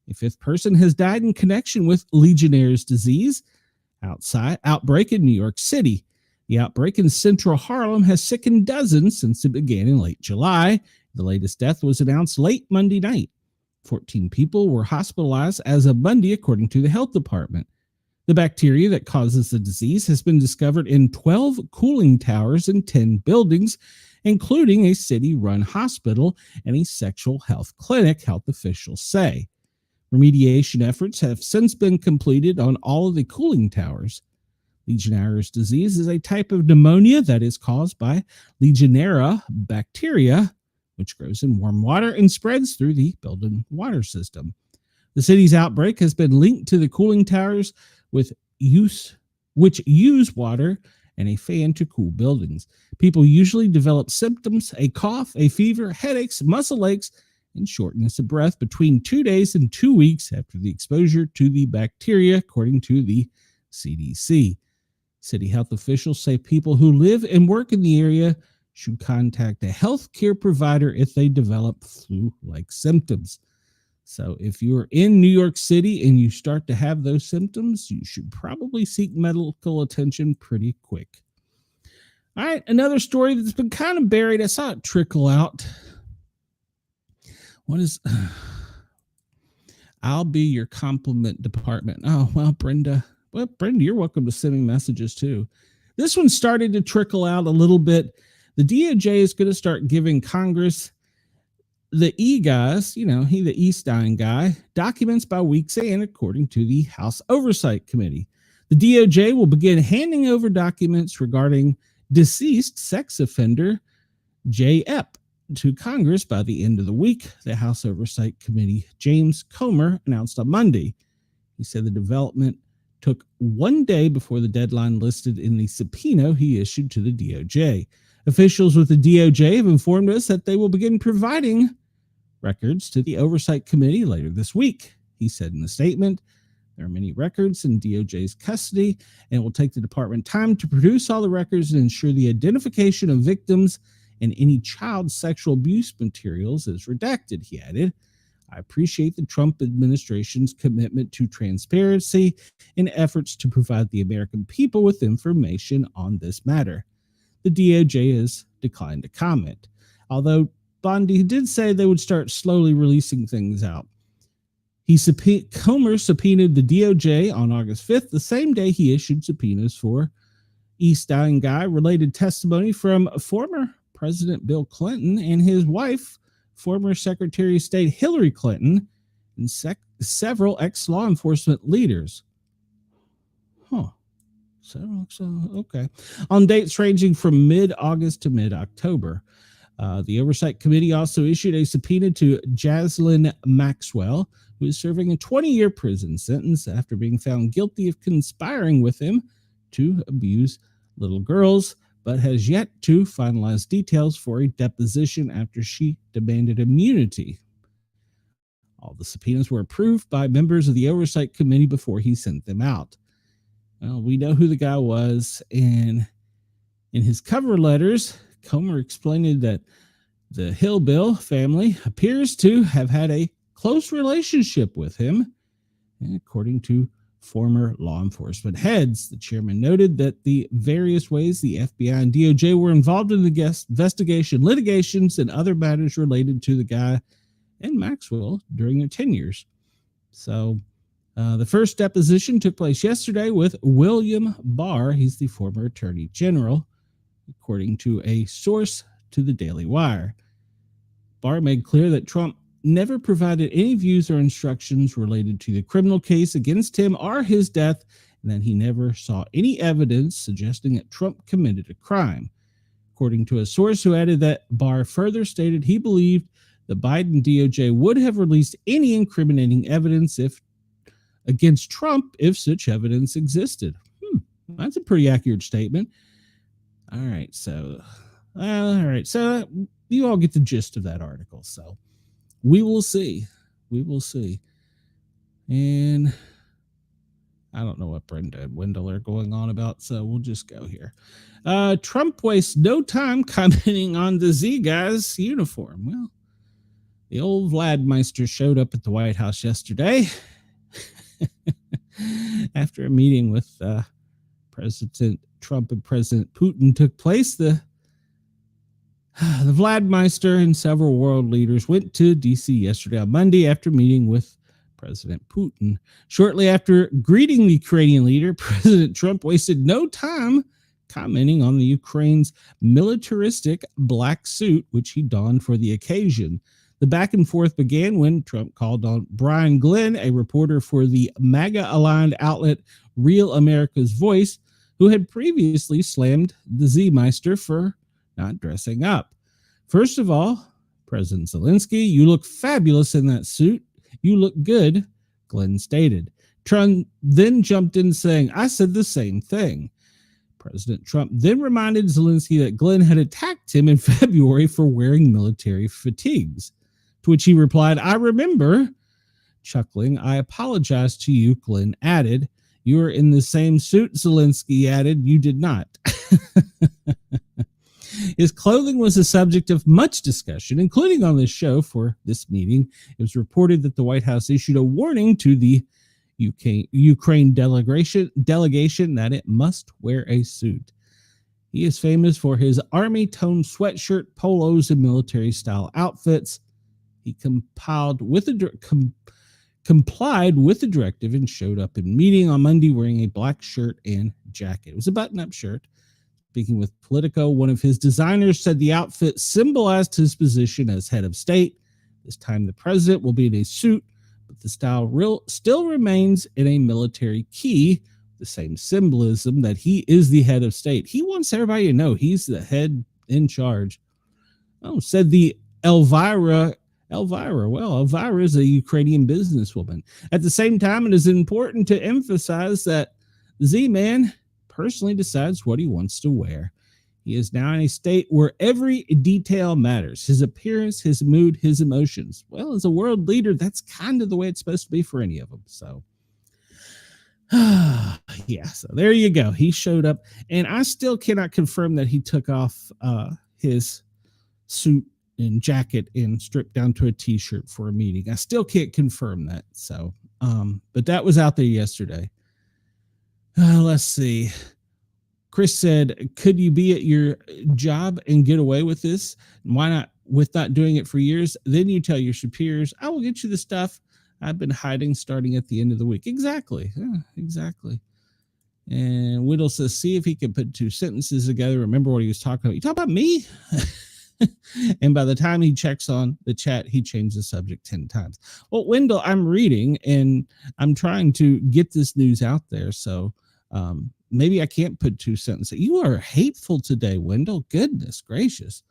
A fifth person has died in connection with Legionnaire's disease outbreak in New York City. The outbreak in central Harlem has sickened dozens since it began in late July. The latest death was announced late Monday night. 14 people were hospitalized as of Monday, according to the health department. The bacteria that causes the disease has been discovered in 12 cooling towers in 10 buildings, including a city-run hospital and a sexual health clinic, health officials say. Remediation efforts have since been completed on all of the cooling towers. Legionnaire's disease is a type of pneumonia that is caused by Legionnaire bacteria, which grows in warm water and spreads through the building water system. The city's outbreak has been linked to the cooling towers which use water and a fan to cool buildings. People usually develop symptoms, a cough, a fever, headaches, muscle aches, and shortness of breath between 2 days and 2 weeks after the exposure to the bacteria, according to the CDC. City health officials say people who live and work in the area should contact a healthcare provider if they develop flu-like symptoms. So if you're in New York City and you start to have those symptoms, you should probably seek medical attention pretty quick. All right, another story that's been kind of buried. I saw it trickle out. What is... I'll be your compliment department. Oh, well, Brenda. Well, Brenda, you're welcome to send me messages too. This one started to trickle out a little bit. The DOJ is going to start giving Congress, the guys, the Eastine guy, documents by weeks and according to the House Oversight Committee. The DOJ will begin handing over documents regarding deceased sex offender J. Epp to Congress by the end of the week, the House Oversight Committee James Comer announced on Monday. He said the development took 1 day before the deadline listed in the subpoena he issued to the DOJ. Officials with the DOJ have informed us that they will begin providing records to the Oversight Committee later this week. He said in the statement, there are many records in DOJ's custody, and it will take the department time to produce all the records and ensure the identification of victims and any child sexual abuse materials is redacted, he added. I appreciate the Trump administration's commitment to transparency and efforts to provide the American people with information on this matter. The DOJ has declined to comment, although Bondi did say they would start slowly releasing things out. Comer subpoenaed the DOJ on August 5th, the same day he issued subpoenas for Eastine guy related testimony from former President Bill Clinton and his wife, former Secretary of State Hillary Clinton, and several ex-law enforcement leaders. Okay. On dates ranging from mid-August to mid-October. The Oversight Committee also issued a subpoena to Jaslyn Maxwell, who is serving a 20-year prison sentence after being found guilty of conspiring with him to abuse little girls, but has yet to finalize details for a deposition after she demanded immunity. All the subpoenas were approved by members of the Oversight Committee before he sent them out. Well, we know who the guy was, and in his cover letters, Comer explained that the Hillbill family appears to have had a close relationship with him, and according to former law enforcement heads. The chairman noted that the various ways the FBI and DOJ were involved in the investigation, litigations, and other matters related to the guy and Maxwell during their tenures. So the first deposition took place yesterday with William Barr. He's the former attorney general, according to a source to the Daily Wire. Barr made clear that Trump never provided any views or instructions related to the criminal case against him or his death, and that he never saw any evidence suggesting that Trump committed a crime. According to a source who added that Barr further stated he believed the Biden DOJ would have released any incriminating evidence against Trump if such evidence existed. That's a pretty accurate statement. All right, so you all get the gist of that article. So we will see. And I don't know what Brenda and Wendell are going on about, so we'll just go here. Trump wastes no time commenting on the Z guy's uniform. Well, the old Vladmeister showed up at the White House yesterday after a meeting with President Trump and President Putin took place. The Vladmeister and several world leaders went to D.C. yesterday on Monday after meeting with President Putin. Shortly after greeting the Ukrainian leader, President Trump wasted no time commenting on the Ukraine's militaristic black suit, which he donned for the occasion. The back and forth began when Trump called on Brian Glenn, a reporter for the MAGA-aligned outlet Real America's Voice, who had previously slammed the Z-Meister for not dressing up. First of all, President Zelensky, you look fabulous in that suit. You look good, Glenn stated. Trump then jumped in saying, I said the same thing. President Trump then reminded Zelensky that Glenn had attacked him in February for wearing military fatigues, to which he replied, I remember. Chuckling, I apologize to you, Glenn added. You were in the same suit, Zelensky added. You did not. His clothing was the subject of much discussion, including on this show for this meeting. It was reported that the White House issued a warning to the Ukraine delegation that it must wear a suit. He is famous for his army-tone sweatshirt, polos, and military-style outfits. He complied with the directive and showed up in meeting on Monday wearing a black shirt and jacket. It was a button-up shirt. Speaking with Politico, one of his designers said the outfit symbolized his position as head of state. This time the president will be in a suit, but the style still remains in a military key, the same symbolism that he is the head of state. He wants everybody to know he's the head in charge. Oh, said the Elvira. Well, Elvira is a Ukrainian businesswoman. At the same time, it is important to emphasize that Z-Man personally decides what he wants to wear. He is now in a state where every detail matters. His appearance, his mood, his emotions. Well, as a world leader, that's kind of the way it's supposed to be for any of them. So, yeah, so there you go. He showed up, and I still cannot confirm that he took off his suit and jacket and stripped down to a t-shirt for a meeting. I still can't confirm that. So, but that was out there yesterday. Let's see. Chris said, could you be at your job and get away with this? Why not with not doing it for years? Then you tell your superiors, I will get you the stuff I've been hiding starting at the end of the week. Exactly. Yeah, exactly. And Whittle says, see if he can put two sentences together. Remember what he was talking about. You talk about me? And by the time he checks on the chat, he changed the subject 10 times. Well, Wendell, I'm reading and I'm trying to get this news out there. So maybe I can't put two sentences. You are hateful today, Wendell. Goodness gracious.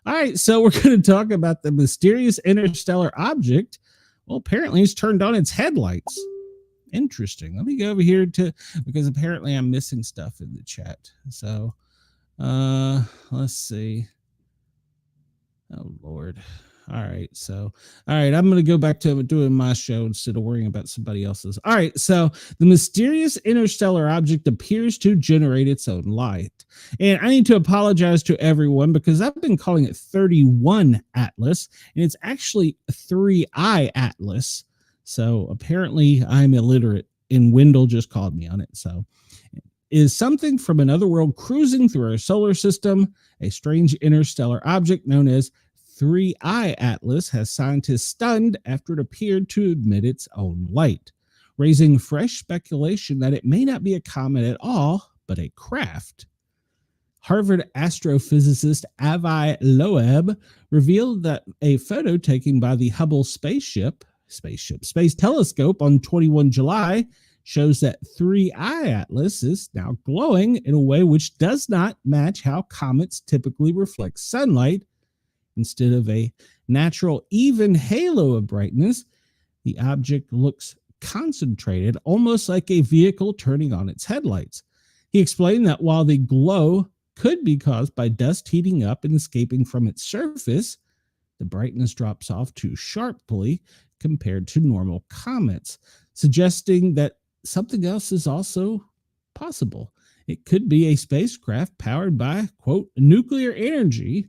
All right. So we're going to talk about the mysterious interstellar object. Well, apparently it's turned on its headlights. Interesting. Let me go over here because apparently I'm missing stuff in the chat. So let's see. Oh, Lord. All right. So, all right. I'm going to go back to doing my show instead of worrying about somebody else's. All right. So the mysterious interstellar object appears to generate its own light. And I need to apologize to everyone because I've been calling it 31 Atlas, and it's actually 3I Atlas. So apparently I'm illiterate, and Wendell just called me on it. So is something from another world cruising through our solar system. A strange interstellar object known as 3I Atlas has scientists stunned after it appeared to emit its own light, raising fresh speculation that it may not be a comet at all, but a craft. Harvard astrophysicist Avi Loeb revealed that a photo taken by the Hubble Space Telescope on 21 July shows that 3I Atlas is now glowing in a way which does not match how comets typically reflect sunlight. Instead of a natural even halo of brightness, the object looks concentrated, almost like a vehicle turning on its headlights. He explained that while the glow could be caused by dust heating up and escaping from its surface, the brightness drops off too sharply compared to normal comets, suggesting that something else is also possible. It could be a spacecraft powered by, quote, nuclear energy,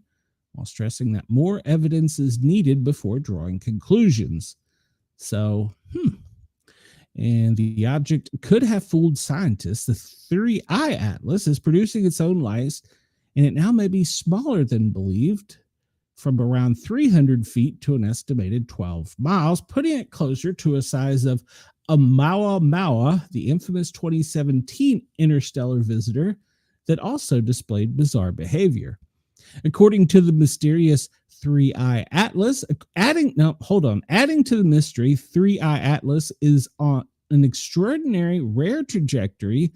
while stressing that more evidence is needed before drawing conclusions. So, and the object could have fooled scientists. The 3I Atlas is producing its own light, and it now may be smaller than believed, from around 300 feet to an estimated 12 miles, putting it closer to a size of Oumuamua, the infamous 2017 interstellar visitor that also displayed bizarre behavior. According to the mysterious 3I Atlas, adding to the mystery, 3I Atlas is on an extraordinary rare trajectory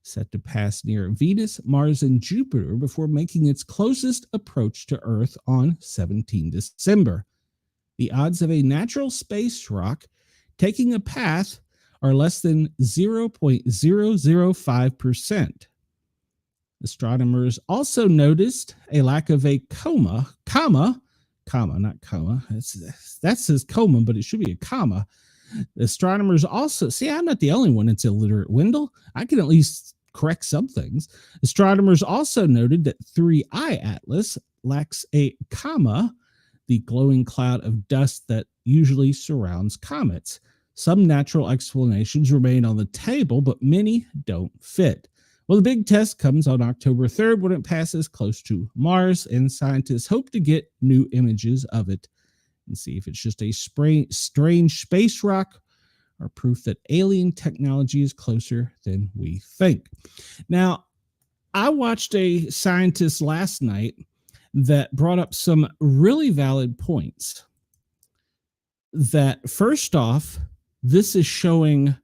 set to pass near Venus, Mars, and Jupiter before making its closest approach to Earth on 17 December. The odds of a natural space rock taking a path are less than 0.005%. Astronomers also noticed a lack of a comma, not coma. That says coma, but it should be a comma. Astronomers also, see, I'm not the only one that's illiterate, Wendell. I can at least correct some things. Astronomers also noted that 3I Atlas lacks a comma, the glowing cloud of dust that usually surrounds comets. Some natural explanations remain on the table, but many don't fit. Well, the big test comes on October 3rd when it passes close to Mars, and scientists hope to get new images of it and see if it's just a strange space rock or proof that alien technology is closer than we think. Now, I watched a scientist last night that brought up some really valid points. That first off, this is showing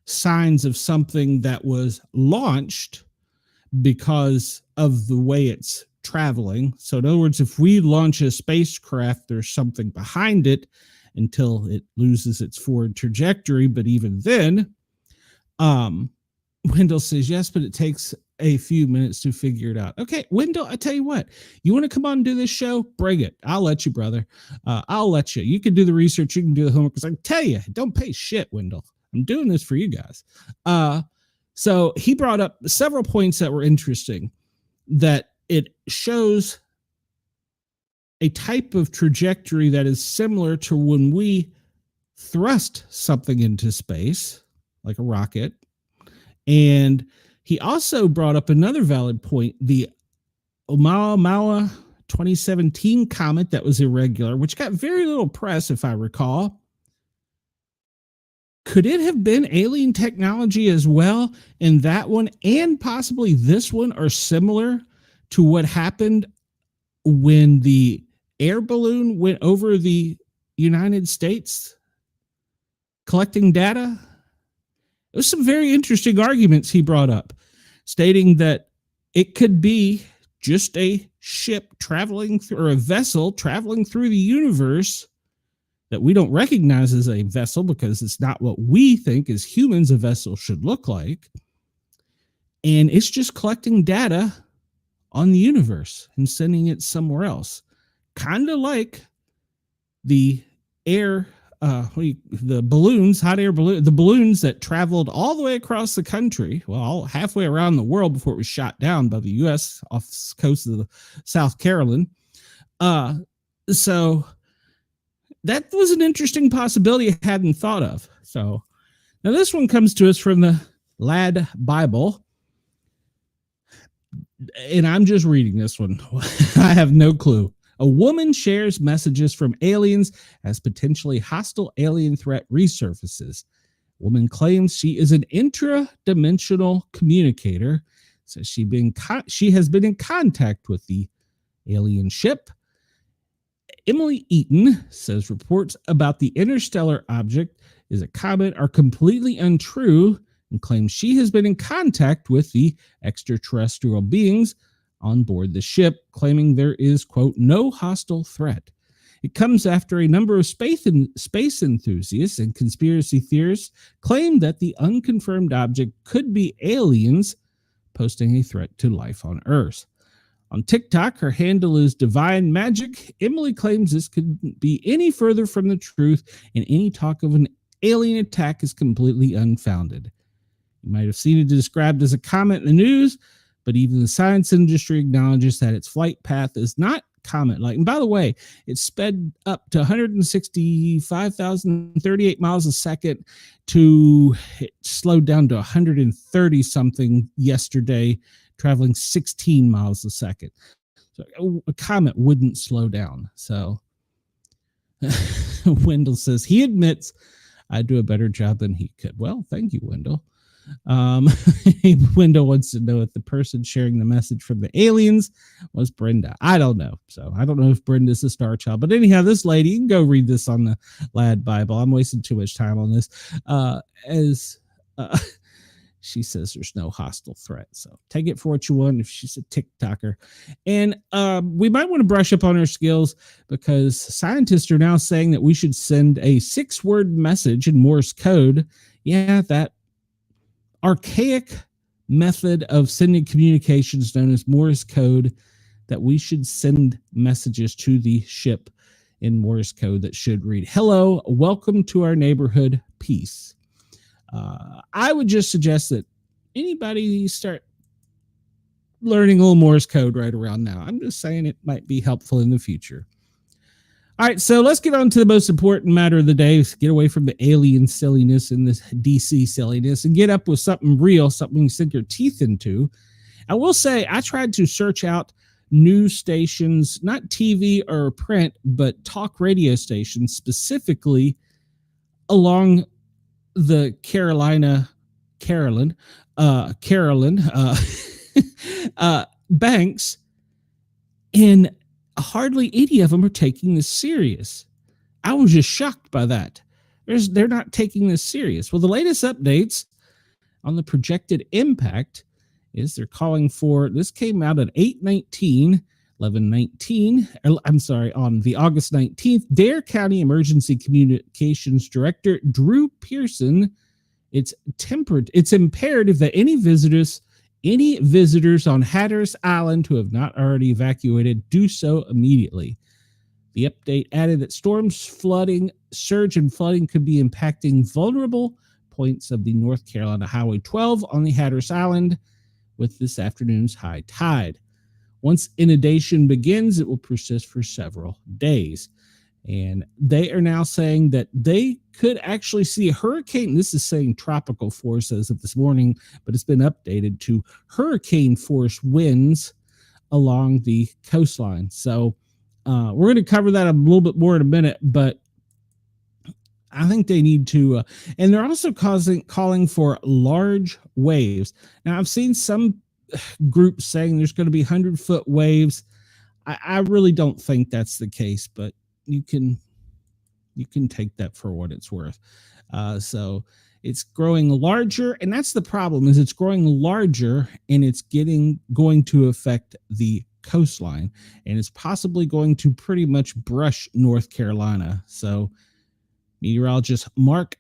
signs of something that was launched because of the way it's traveling. So in other words, if we launch a spacecraft, there's something behind it until it loses its forward trajectory. But even then, Wendell says, yes, but it takes a few minutes to figure it out. Okay, Wendell, I tell you what, you want to come on and do this show? Bring it. I'll let you, brother. I'll let you. You can do the research. You can do the homework. Because I tell you, don't pay shit, Wendell. I'm doing this for you guys. So he brought up several points that were interesting, that it shows a type of trajectory that is similar to when we thrust something into space, like a rocket. And he also brought up another valid point, the Oumuamua 2017 comet that was irregular, which got very little press, if I recall. Could it have been alien technology as well? And that one and possibly this one are similar to what happened when the air balloon went over the United States collecting data? There's some very interesting arguments he brought up, stating that it could be just a ship traveling through, or a vessel traveling through the universe that we don't recognize as a vessel because it's not what we think as humans a vessel should look like. And it's just collecting data on the universe and sending it somewhere else. Kind of like the air, the balloons, hot air balloon, the balloons that traveled all the way across the country, well, halfway around the world before it was shot down by the U.S. off the coast of the South Carolina. So that was an interesting possibility I hadn't thought of. So now this one comes to us from the Lad Bible. And I'm just reading this one. I have no clue. A woman shares messages from aliens as potentially hostile alien threat resurfaces. Woman claims she is an intra-dimensional communicator. Says she has been in contact with the alien ship. Emily Eaton says reports about the interstellar object is a comet are completely untrue and claims she has been in contact with the extraterrestrial beings on board the ship, claiming there is, quote, no hostile threat. It comes after a number of space enthusiasts and conspiracy theorists claim that the unconfirmed object could be aliens posting a threat to life on Earth. On TikTok, her handle is Divine Magic. Emily claims this couldn't be any further from the truth, and any talk of an alien attack is completely unfounded. You might have seen it described as a comet in the news, but even the science industry acknowledges that its flight path is not comet-like. And by the way, it sped up to 165,038 miles a second to it slowed down to 130 something yesterday, traveling 16 miles a second. So a comet wouldn't slow down. So Wendell says he admits I do a better job than he could. Well, thank you, Wendell. Wendell wants to know if the person sharing the message from the aliens was Brenda. I don't know. So I don't know if Brenda's a star child. But anyhow, this lady, you can go read this on the Lad Bible. I'm wasting too much time on this. She says there's no hostile threat. So take it for what you want if she's a TikToker. And we might want to brush up on our skills because scientists are now saying that we should send a 6-word message in Morse code. Yeah, that archaic method of sending communications known as Morse code, that we should send messages to the ship in Morse code that should read, "Hello, welcome to our neighborhood, peace." I would just suggest that anybody start learning a little Morse code right around now. I'm just saying it might be helpful in the future. All right, so let's get on to the most important matter of the day. Get away from the alien silliness and this DC silliness and get up with something real, something you sink your teeth into. I will say I tried to search out news stations, not TV or print, but talk radio stations specifically along the Carolyn banks, and hardly any of them are taking this serious. I was just shocked by that. They're not taking this serious. Well, the latest updates on the projected impact is they're calling for, this came out at 11/19, on the August 19th, Dare County Emergency Communications Director Drew Pearson, it's imperative that any visitors on Hatteras Island who have not already evacuated do so immediately. The update added that surge and flooding could be impacting vulnerable points of the North Carolina Highway 12 on the Hatteras Island with this afternoon's high tide. Once inundation begins, it will persist for several days. And they are now saying that they could actually see a hurricane. This is saying tropical force as of this morning, but it's been updated to hurricane force winds along the coastline. So we're going to cover that a little bit more in a minute, but I think they need to, and they're also calling for large waves. Now, I've seen some groups saying there's going to be 100-foot waves. I really don't think that's the case, but you can take that for what it's worth. So it's growing larger, and that's the problem, is it's growing larger, and it's going to affect the coastline, and it's possibly going to pretty much brush North Carolina. So meteorologist Mark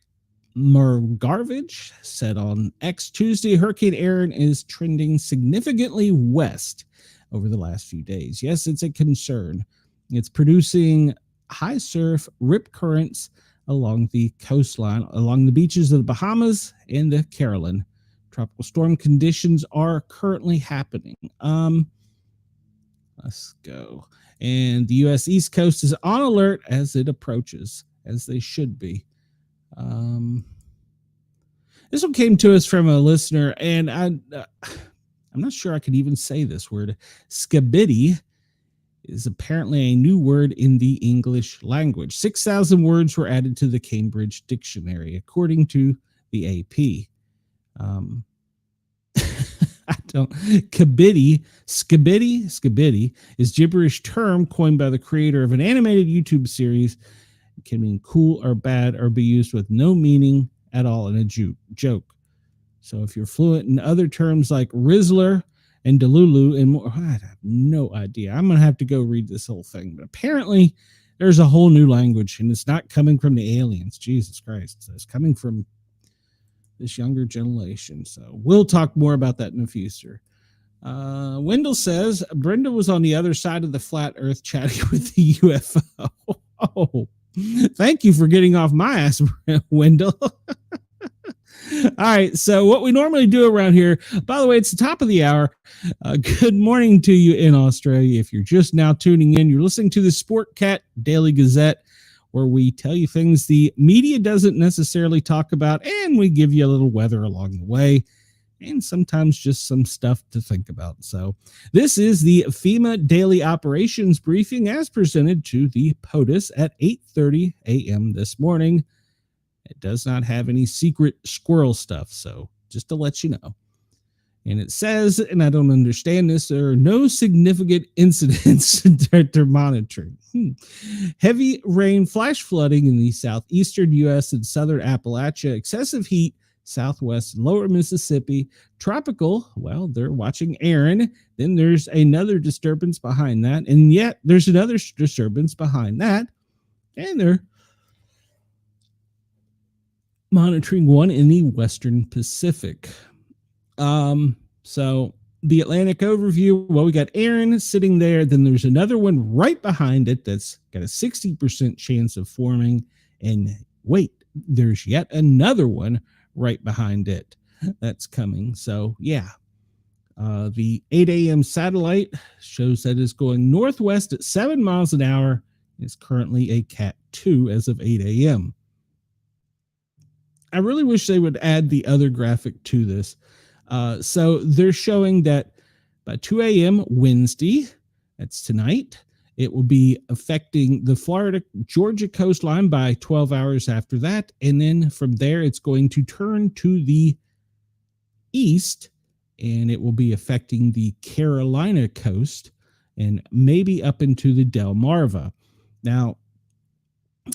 Margarvich said on X Tuesday, Hurricane Aaron is trending significantly west over the last few days. Yes, it's a concern. It's producing high surf, rip currents along the coastline, along the beaches of the Bahamas and the Carolyn. Tropical storm conditions are currently happening. Let's go. And the U.S. East Coast is on alert as it approaches, as they should be. This one came to us from a listener, and I'm not sure I could even say this word. Skibidi is apparently a new word in the English language. 6,000 words were added to the Cambridge Dictionary, according to the AP. Skibidi is gibberish term coined by the creator of an animated YouTube series. It can mean cool or bad or be used with no meaning at all in a joke. So if you're fluent in other terms like Rizzler and Delulu and more, I have no idea. I'm going to have to go read this whole thing. But apparently there's a whole new language, and it's not coming from the aliens. Jesus Christ. It's coming from this younger generation. So we'll talk more about that in the future. Wendell says Brenda was on the other side of the flat earth chatting with the UFO. Oh, thank you for getting off my ass, Wendell. All right. So what we normally do around here, by the way, it's the top of the hour. Good morning to you in Australia. If you're just now tuning in, you're listening to the Sportcat Daily Gazette, where we tell you things the media doesn't necessarily talk about, and we give you a little weather along the way, and sometimes just some stuff to think about. So this is the FEMA Daily Operations Briefing as presented to the POTUS at 8:30 a.m. this morning. It does not have any secret squirrel stuff, so just to let you know. And it says, and I don't understand this, there are no significant incidents that they're monitoring. Heavy rain, flash flooding in the southeastern U.S. and southern Appalachia, excessive heat, southwest, lower Mississippi. Tropical, well, they're watching Aaron. Then there's another disturbance behind that. And yet there's another disturbance behind that. And they're monitoring one in the Western Pacific. So the Atlantic overview, well, we got Aaron sitting there. Then there's another one right behind it that's got a 60% chance of forming. And wait, there's yet another one right behind it that's coming. So yeah, the 8 a.m. satellite shows that it's going northwest at 7 miles an hour. It's currently a Cat 2 as of 8 a.m. I really wish they would add the other graphic to this. So they're showing that by 2 a.m. Wednesday, that's tonight, it will be affecting the Florida-Georgia coastline by 12 hours after that. And then from there, it's going to turn to the east, and it will be affecting the Carolina coast and maybe up into the Delmarva. Now,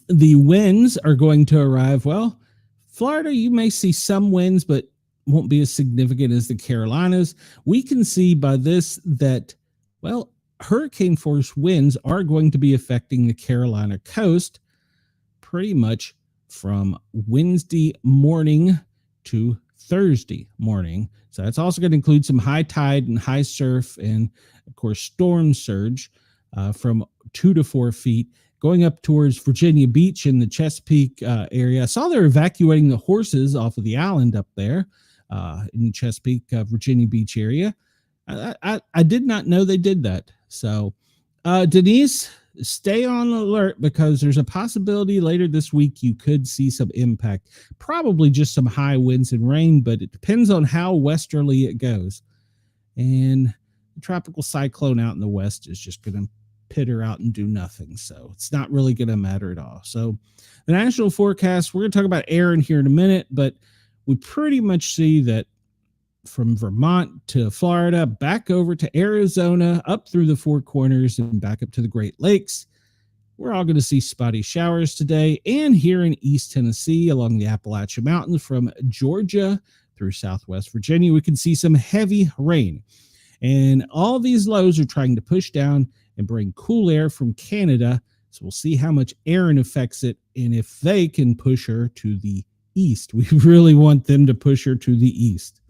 the winds are going to arrive, well, Florida, you may see some winds, but won't be as significant as the Carolinas. We can see by this that, well, hurricane force winds are going to be affecting the Carolina coast pretty much from Wednesday morning to Thursday morning. So that's also going to include some high tide and high surf and, of course, storm surge from 2 to 4 feet going up towards Virginia Beach in the Chesapeake area. I saw they're evacuating the horses off of the island up there in the Chesapeake, Virginia Beach area. I did not know they did that. So, Denise, stay on alert because there's a possibility later this week you could see some impact. Probably just some high winds and rain, but it depends on how westerly it goes. And the tropical cyclone out in the west is just going to pitter out and do nothing. So it's not really going to matter at all. So the national forecast, we're going to talk about Aaron here in a minute, but we pretty much see that from Vermont to Florida, back over to Arizona, up through the Four Corners and back up to the Great Lakes. We're all going to see spotty showers today. And here in East Tennessee, along the Appalachian Mountains from Georgia through Southwest Virginia, we can see some heavy rain. And all these lows are trying to push down and bring cool air from Canada. So we'll see how much Aaron affects it and if they can push her to the east. We really want them to push her to the east.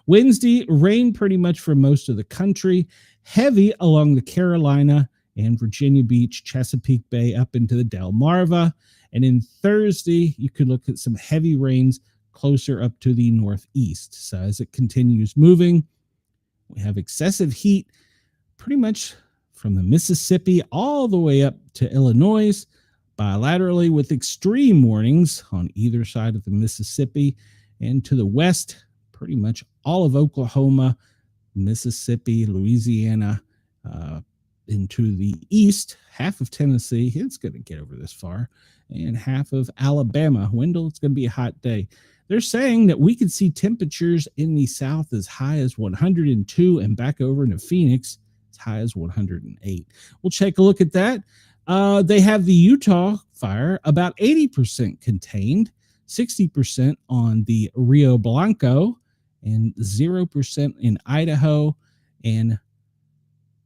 Wednesday, rain pretty much for most of the country, heavy along the Carolina and Virginia Beach, Chesapeake Bay up into the Delmarva. And in Thursday, you could look at some heavy rains closer up to the northeast. So as it continues moving, we have excessive heat pretty much from the Mississippi all the way up to Illinois, bilaterally with extreme warnings on either side of the Mississippi, and to the west, pretty much all of Oklahoma, Mississippi, Louisiana, into the east, half of Tennessee. It's going to get over this far, and half of Alabama. Wendell, it's going to be a hot day. They're saying that we could see temperatures in the south as high as 102 and back over into Phoenix as high as 108. We'll take a look at that. They have the Utah fire about 80% contained, 60% on the Rio Blanco, and 0% in Idaho, and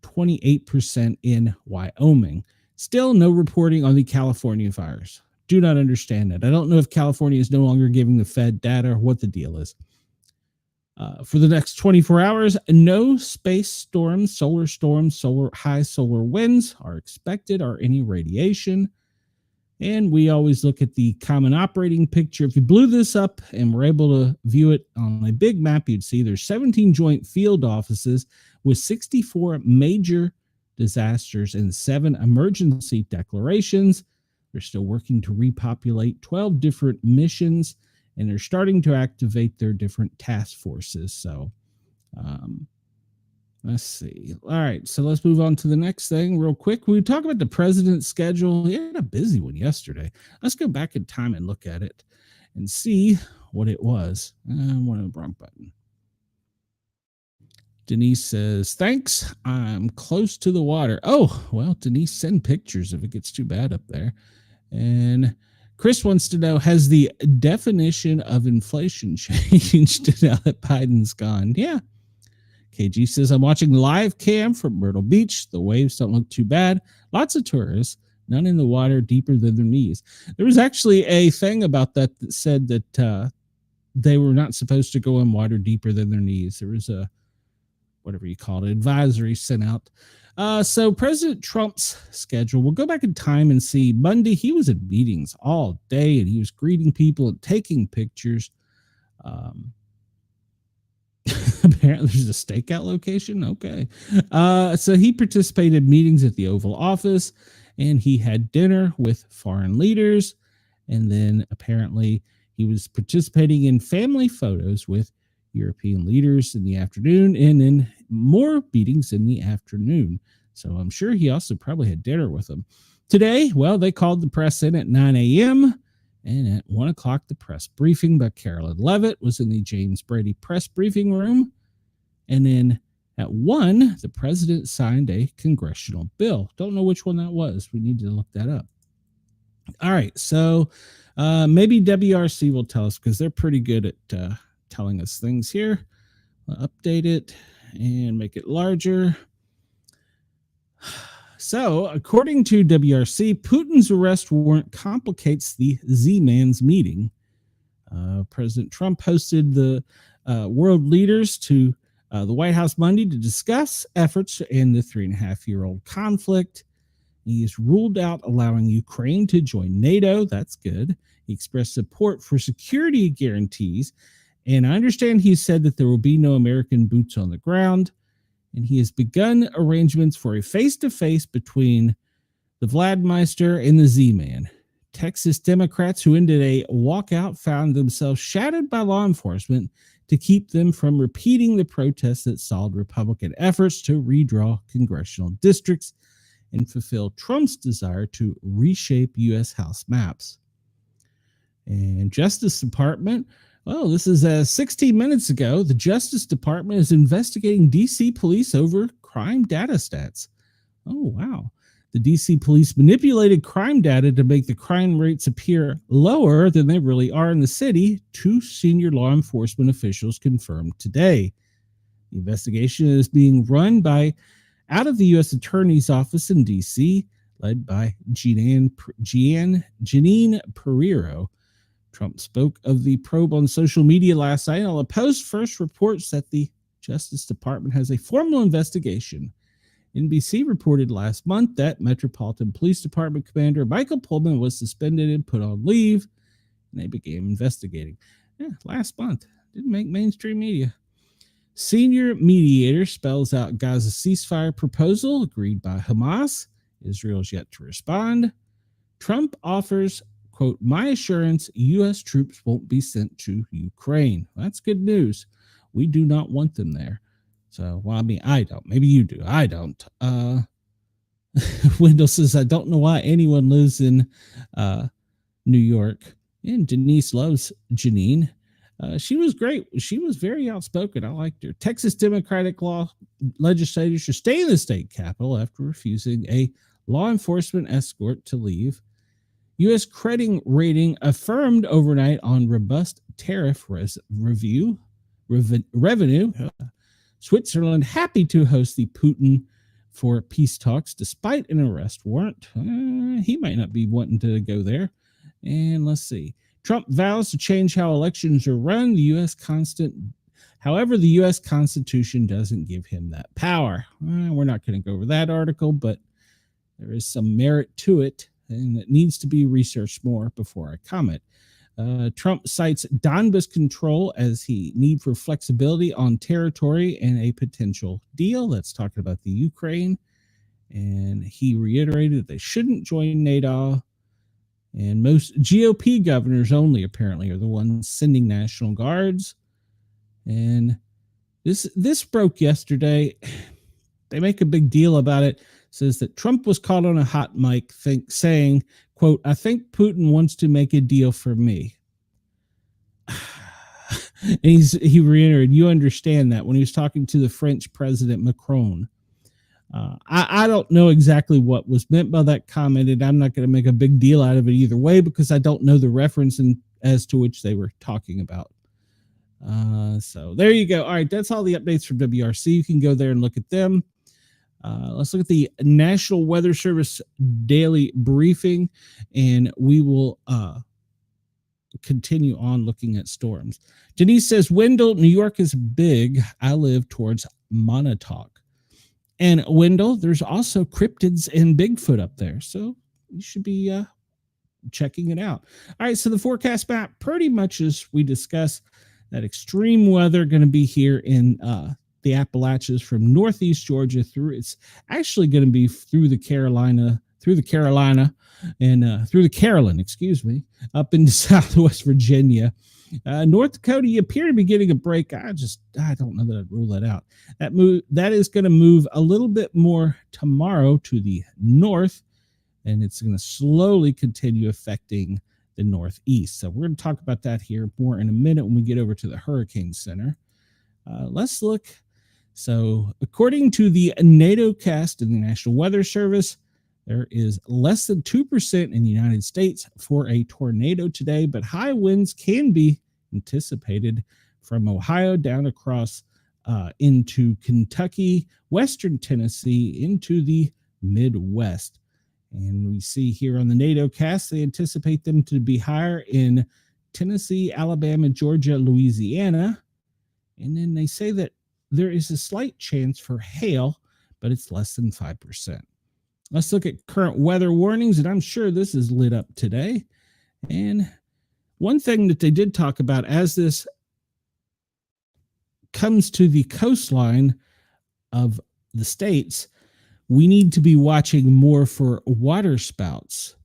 28% in Wyoming. Still no reporting on the California fires. Do not understand that. I don't know if California is no longer giving the Fed data or what the deal is. For the next 24 hours, no space storms, high solar winds are expected or any radiation. And we always look at the common operating picture. If you blew this up and were able to view it on a big map, you'd see there's 17 joint field offices with 64 major disasters and 7 emergency declarations. They're still working to repopulate 12 different missions, and they're starting to activate their different task forces. So let's see. All right, so let's move on to the next thing real quick. We talk about the president's schedule. He had a busy one yesterday. Let's go back in time and look at it and see what it was. One of the wrong button. Denise says, thanks. I'm close to the water. Oh, well, Denise, send pictures if it gets too bad up there. And Chris wants to know, has the definition of inflation changed now that Biden's gone? Yeah. KG says, I'm watching live cam from Myrtle Beach. The waves don't look too bad. Lots of tourists, none in the water deeper than their knees. There was actually a thing about that said that they were not supposed to go in water deeper than their knees. There was a, whatever you call it, advisory sent out. So President Trump's schedule, we'll go back in time and see. Monday, he was at meetings all day, and he was greeting people and taking pictures. Apparently there's a stakeout location. Okay. So he participated in meetings at the Oval Office, and he had dinner with foreign leaders. And then apparently he was participating in family photos with European leaders in the afternoon, and then more meetings in the afternoon. So I'm sure he also probably had dinner with them. Today, well, they called the press in at 9 a.m., and at 1 o'clock, the press briefing by Carolyn Levitt was in the James Brady press briefing room. And then at 1, the president signed a congressional bill. Don't know which one that was. We need to look that up. All right, so maybe WRC will tell us, because they're pretty good at telling us things here. I'll update it and make it larger. So, according to WRC, Putin's arrest warrant complicates the Z-Man's meeting. President Trump hosted the world leaders to the White House Monday to discuss efforts in the 3.5-year-old conflict. He has ruled out allowing Ukraine to join NATO. That's good. He expressed support for security guarantees. And I understand he said that there will be no American boots on the ground. And he has begun arrangements for a face-to-face between the Vladmeister and the Z-Man. Texas Democrats who ended a walkout found themselves shadowed by law enforcement to keep them from repeating the protests that stalled Republican efforts to redraw congressional districts and fulfill Trump's desire to reshape U.S. House maps. And Justice Department, well, this is 16 minutes ago. The Justice Department is investigating D.C. police over crime data stats. Oh, wow. The D.C. police manipulated crime data to make the crime rates appear lower than they really are in the city, 2 senior law enforcement officials confirmed today. The investigation is being run out of the U.S. Attorney's Office in D.C., led by Janine Pereiro. Trump spoke of the probe on social media last night. On a post first reports that the Justice Department has a formal investigation. NBC reported last month that Metropolitan Police Department Commander Michael Pullman was suspended and put on leave, and they began investigating. Yeah, last month. Didn't make mainstream media. Senior mediator spells out Gaza ceasefire proposal agreed by Hamas. Israel is yet to respond. Trump offers, quote, my assurance U.S. troops won't be sent to Ukraine. That's good news. We do not want them there. So, well, I mean, I don't. Maybe you do. I don't. Wendell says, I don't know why anyone lives in New York. And Denise loves Janine. She was great. She was very outspoken. I liked her. Texas Democratic legislators should stay in the state capitol after refusing a law enforcement escort to leave. U.S. credit rating affirmed overnight on robust tariff revenue. Switzerland happy to host the Putin for peace talks despite an arrest warrant. He might not be wanting to go there. And let's see. Trump vows to change how elections are run. However, the U.S. Constitution doesn't give him that power. We're not going to go over that article, but there is some merit to it, and it needs to be researched more before I comment. Trump cites Donbas control as he need for flexibility on territory and a potential deal. That's talking about the Ukraine. And he reiterated that they shouldn't join NATO. And most GOP governors only apparently are the ones sending National Guards. And this broke yesterday. They make a big deal about it. Says that Trump was caught on a hot mic saying, quote, I think Putin wants to make a deal for me. And he reiterated, you understand that, when he was talking to the French President Macron. I don't know exactly what was meant by that comment, and I'm not going to make a big deal out of it either way because I don't know the reference as to which they were talking about. So there you go. All right, that's all the updates from WRC. You can go there and look at them. Let's look at the National Weather Service daily briefing, and we will continue on looking at storms. Denise says, Wendell, New York is big. I live towards Montauk. And Wendell, there's also cryptids and Bigfoot up there. So you should be checking it out. All right, so the forecast map pretty much as we discussed, that extreme weather going to be here in the Appalachians from northeast Georgia through. It's actually going to be through the Carolina and through the Carolyn, up into southwest Virginia. North Dakota, you appear to be getting a break. I don't know that I'd rule that out. That is going to move a little bit more tomorrow to the north, and it's going to slowly continue affecting the northeast. So we're going to talk about that here more in a minute when we get over to the Hurricane Center. Let's look. So according to the NATOcast and the National Weather Service, there is less than 2% in the United States for a tornado today, but high winds can be anticipated from Ohio down across into Kentucky, western Tennessee, into the Midwest. And we see here on the NATOcast, they anticipate them to be higher in Tennessee, Alabama, Georgia, Louisiana. And then they say that there is a slight chance for hail, but it's less than 5%. Let's look at current weather warnings, and I'm sure this is lit up today. And one thing that they did talk about as this comes to the coastline of the states, we need to be watching more for water spouts.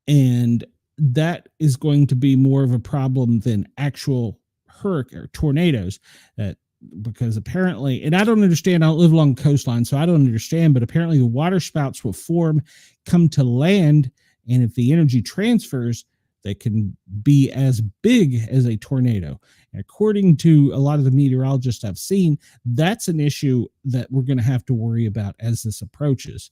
And that is going to be more of a problem than actual hurricane or tornadoes. Because apparently, and I don't understand, I don't live along the coastline, so I don't understand, but apparently the water spouts will form, come to land, and if the energy transfers, they can be as big as a tornado. And according to a lot of the meteorologists I've seen, that's an issue that we're going to have to worry about as this approaches.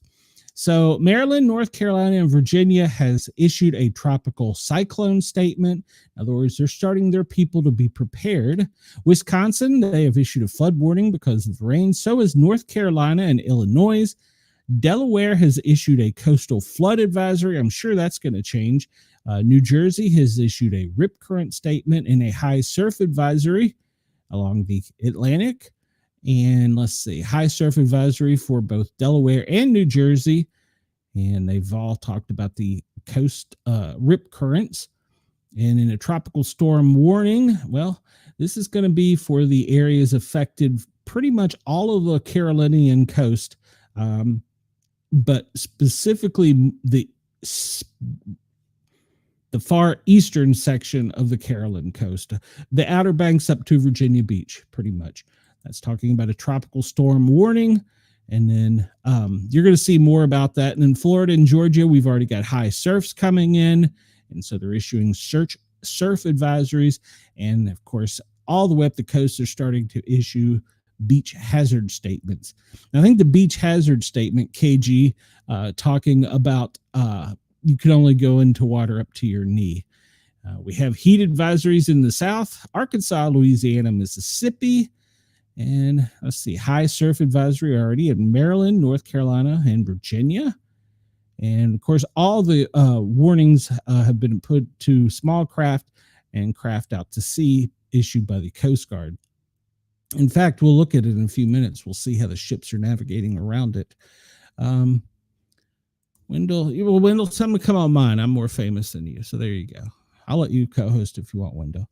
So Maryland, North Carolina, and Virginia has issued a tropical cyclone statement. In other words, they're starting their people to be prepared. Wisconsin, they have issued a flood warning because of rain. So has North Carolina and Illinois. Delaware has issued a coastal flood advisory. I'm sure that's going to change. New Jersey has issued a rip current statement and a high surf advisory along the Atlantic. And let's see, high surf advisory for both Delaware and New Jersey. And they've all talked about the coast rip currents. And in a tropical storm warning, well, this is going to be for the areas affected pretty much all of the Carolinian coast, but specifically the far eastern section of the Carolyn coast, the Outer Banks up to Virginia Beach, pretty much. That's talking about a tropical storm warning. And then you're going to see more about that. And in Florida and Georgia, we've already got high surfs coming in. And so they're issuing surf advisories. And of course, all the way up the coast, they're starting to issue beach hazard statements. Now, I think the beach hazard statement, KG, talking about you can only go into water up to your knee. We have heat advisories in the south, Arkansas, Louisiana, Mississippi. And let's see, high surf advisory already in Maryland, North Carolina, and Virginia. And of course, all the warnings have been put to small craft and craft out to sea issued by the Coast Guard. In fact, we'll look at it in a few minutes. We'll see how the ships are navigating around it. Wendell, someone come on mine. I'm more famous than you. So there you go. I'll let you co-host if you want, Wendell.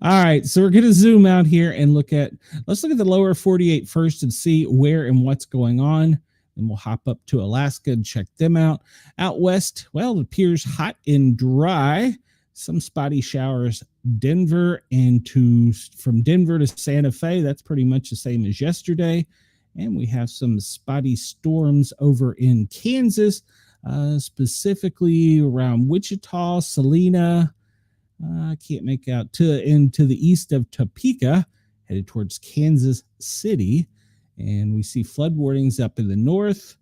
All right, so we're going to zoom out here and let's look at the lower 48 first and see where and what's going on. And we'll hop up to Alaska and check them out. Out west, well, it appears hot and dry. Some spotty showers, Denver from Denver to Santa Fe. That's pretty much the same as yesterday. And we have some spotty storms over in Kansas, specifically around Wichita, Salina. I can't make out into the east of Topeka, headed towards Kansas City. And we see flood warnings up in the north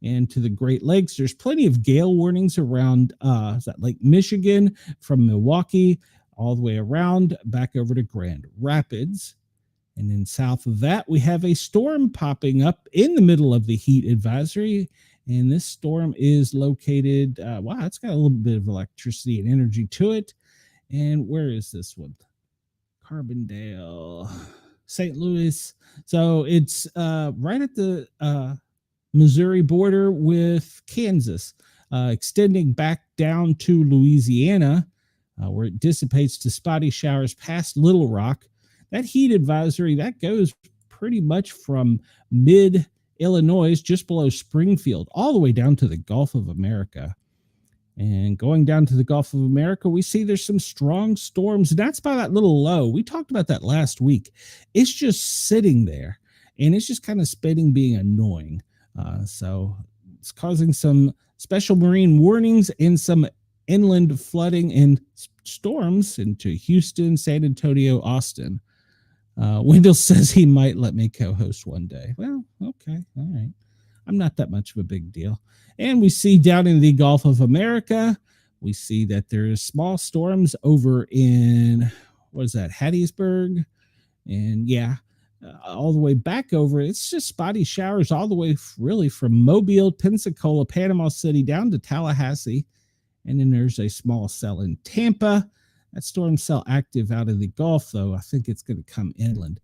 and to the Great Lakes. There's plenty of gale warnings around is that Lake Michigan from Milwaukee all the way around back over to Grand Rapids. And then south of that, we have a storm popping up in the middle of the heat advisory. And this storm is located, wow, it's got a little bit of electricity and energy to it. And where is this one? Carbondale, St. Louis. So it's right at the Missouri border with Kansas, extending back down to Louisiana, where it dissipates to spotty showers past Little Rock. That heat advisory, that goes pretty much from mid-Illinois, just below Springfield, all the way down to the Gulf of America. And going down to the Gulf of America, we see there's some strong storms. And that's by that little low. We talked about that last week. It's just sitting there, and it's just kind of spinning, being annoying. So it's causing some special marine warnings and some inland flooding and storms into Houston, San Antonio, Austin. Wendell says he might let me co-host one day. Well, okay. All right. I'm not that much of a big deal. And we see down in the Gulf of America, we see that there's small storms over in, what is that, Hattiesburg? And yeah, all the way back over, it's just spotty showers all the way really from Mobile, Pensacola, Panama City down to Tallahassee. And then there's a small cell in Tampa. That storm cell active out of the Gulf, though. I think it's going to come inland.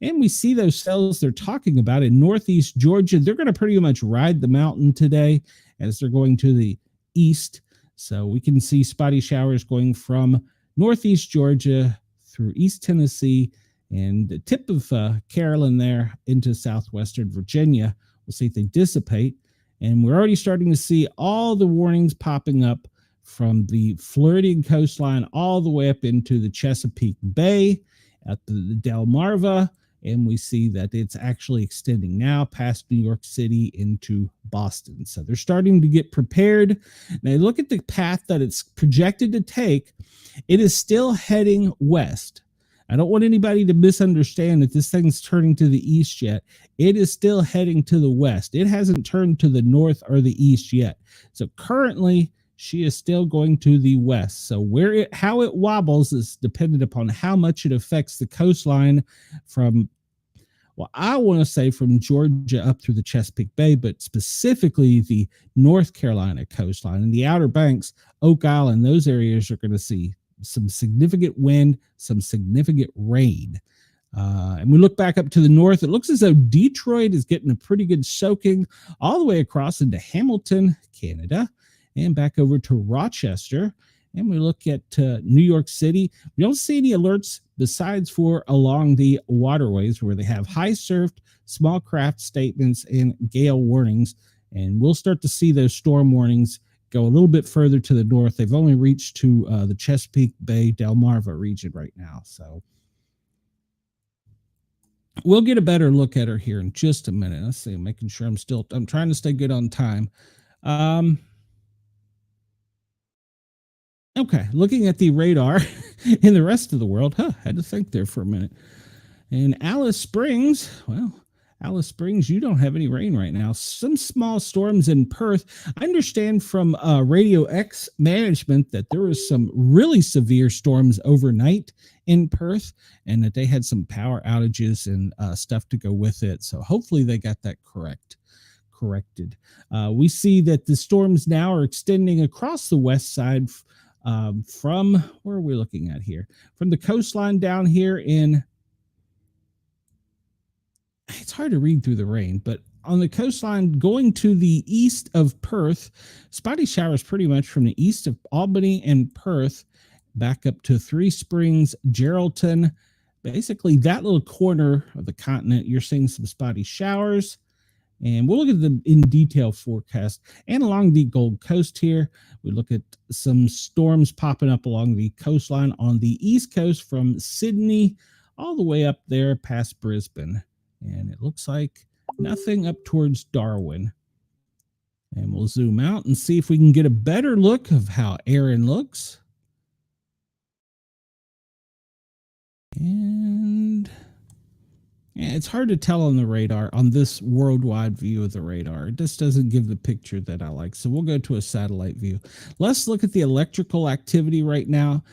And we see those cells they're talking about in northeast Georgia. They're going to pretty much ride the mountain today as they're going to the east. So we can see spotty showers going from northeast Georgia through East Tennessee and the tip of Carolyn there into southwestern Virginia. We'll see if they dissipate. And we're already starting to see all the warnings popping up from the Floridian coastline all the way up into the Chesapeake Bay at the Delmarva. And we see that it's actually extending now past New York City into Boston. So they're starting to get prepared. Now look at the path that it's projected to take. It is still heading west. I don't want anybody to misunderstand that this thing's turning to the east yet. It is still heading to the west. It hasn't turned to the north or the east yet. So currently, she is still going to the west. So how it wobbles is dependent upon how much it affects the coastline from, well, I want to say from Georgia up through the Chesapeake Bay, but specifically the North Carolina coastline and the Outer Banks, Oak Island. Those areas are going to see some significant wind, some significant rain. And we look back up to the north. It looks as though Detroit is getting a pretty good soaking all the way across into Hamilton, Canada, and back over to Rochester. And we look at New York City. We don't see any alerts besides for along the waterways where they have high surf, small craft statements, and gale warnings. And we'll start to see those storm warnings go a little bit further to the north. They've only reached to the Chesapeake Bay, Delmarva region right now. So we'll get a better look at her here in just a minute. Let's see, making sure I'm trying to stay good on time. Okay, looking at the radar in the rest of the world, had to think there for a minute. And Alice Springs, you don't have any rain right now. Some small storms in Perth. I understand from Radio X management that there was some really severe storms overnight in Perth and that they had some power outages and stuff to go with it. So hopefully they got that corrected. We see that the storms now are extending across the west side from, where are we looking at here? From the coastline down here in, it's hard to read through the rain, but on the coastline going to the east of Perth, spotty showers pretty much from the east of Albany and Perth back up to Three Springs, Geraldton. Basically that little corner of the continent, you're seeing some spotty showers. And we'll look at the in detail forecast. And along the Gold Coast here, we look at some storms popping up along the coastline on the east coast from Sydney all the way up there past Brisbane. And it looks like nothing up towards Darwin. And we'll zoom out and see if we can get a better look of how Erin looks. And Yeah, it's hard to tell on the radar, on this worldwide view of the radar. It just doesn't give the picture that I like. So we'll go to a satellite view. Let's look at the electrical activity right now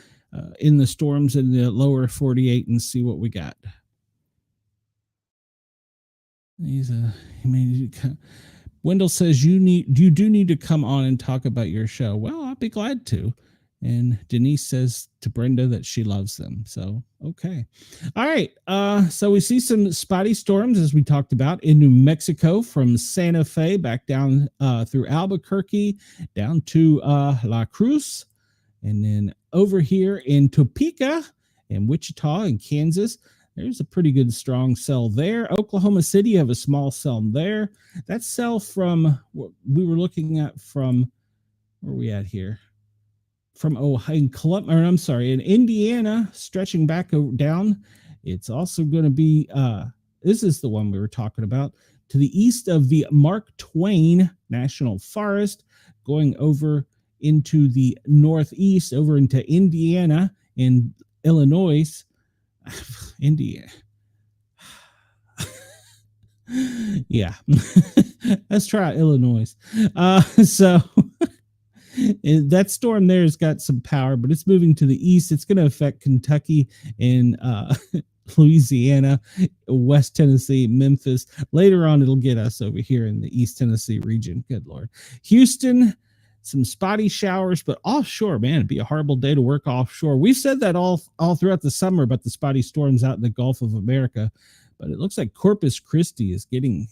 in the storms in the lower 48 and see what we got. Wendell says you do need to come on and talk about your show. Well, I'll be glad to. And Denise says to Brenda that she loves them. So, okay. All right. So we see some spotty storms, as we talked about, in New Mexico from Santa Fe back down through Albuquerque, down to La Cruz, and then over here in Topeka and Wichita and Kansas. There's a pretty good strong cell there. Oklahoma City, you have a small cell there. That cell from what we were looking at from, where are we at here? From in Indiana, stretching back down. It's also going to be, this is the one we were talking about, to the east of the Mark Twain National Forest, going over into the northeast, over into Indiana and Illinois. Indiana. Yeah. Let's try Illinois. So that storm there has got some power, but it's moving to the east. It's going to affect Kentucky and Louisiana, West Tennessee, Memphis. Later on, it'll get us over here in the East Tennessee region. Good Lord. Houston, some spotty showers, but offshore, man, it'd be a horrible day to work offshore. We've said that all throughout the summer about the spotty storms out in the Gulf of America, but it looks like Corpus Christi is getting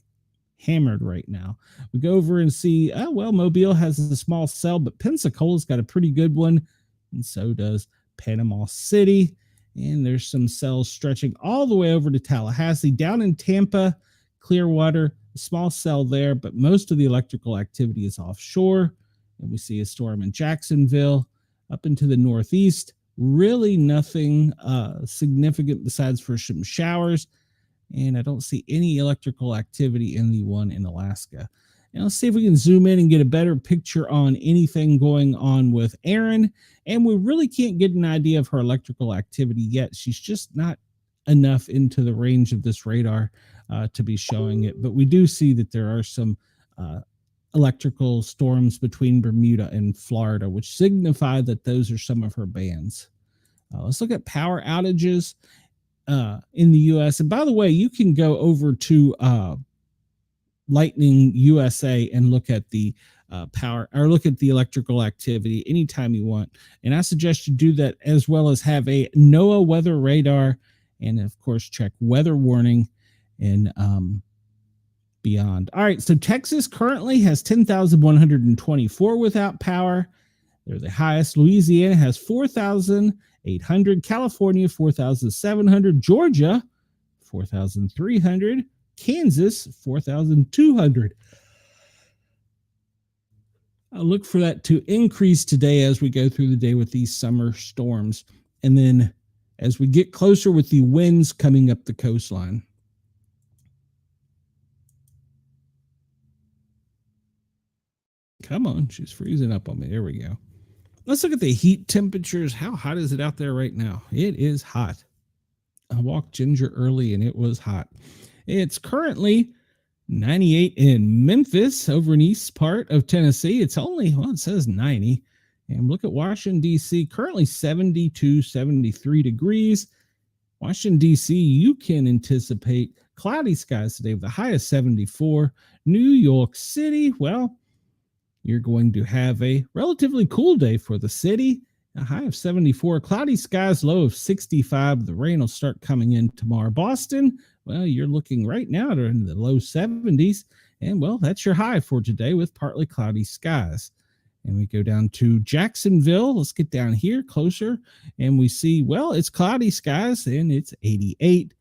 hammered right now. We go over and see, Mobile has a small cell, but Pensacola's got a pretty good one, and so does Panama City. And there's some cells stretching all the way over to Tallahassee. Down in Tampa, Clearwater, a small cell there, but most of the electrical activity is offshore. And we see a storm in Jacksonville, up into the northeast. Really nothing significant besides for some showers. And I don't see any electrical activity in the one in Alaska. And let's see if we can zoom in and get a better picture on anything going on with Erin. And we really can't get an idea of her electrical activity yet. She's just not enough into the range of this radar to be showing it. But we do see that there are some electrical storms between Bermuda and Florida, which signify that those are some of her bands. Let's look at power outages in the U.S. And by the way, you can go over to Lightning USA and look at the power, or look at the electrical activity anytime you want. And I suggest you do that, as well as have a NOAA weather radar, and of course check weather warning and beyond. All right, so Texas currently has 10,124 without power. They're the highest. Louisiana has 4,800. California, 4,700. Georgia, 4,300. Kansas, 4,200. I'll look for that to increase today as we go through the day with these summer storms. And then as we get closer with the winds coming up the coastline. Come on, she's freezing up on me. There we go. Let's look at the heat temperatures. How hot is it out there right now? It is hot. I walked Ginger early and it was hot. It's currently 98 in Memphis, over in east part of Tennessee. It's only, well, it says 90. And look at Washington, D.C., currently 72, 73 degrees. Washington, D.C., you can anticipate cloudy skies today with the high of 74. New York City, well, you're going to have a relatively cool day for the city. A high of 74, cloudy skies, low of 65. The rain will start coming in tomorrow. Boston, well, you're looking right now to in the low 70s. And, well, that's your high for today with partly cloudy skies. And we go down to Jacksonville. Let's get down here closer. And we see, well, it's cloudy skies, and it's 88.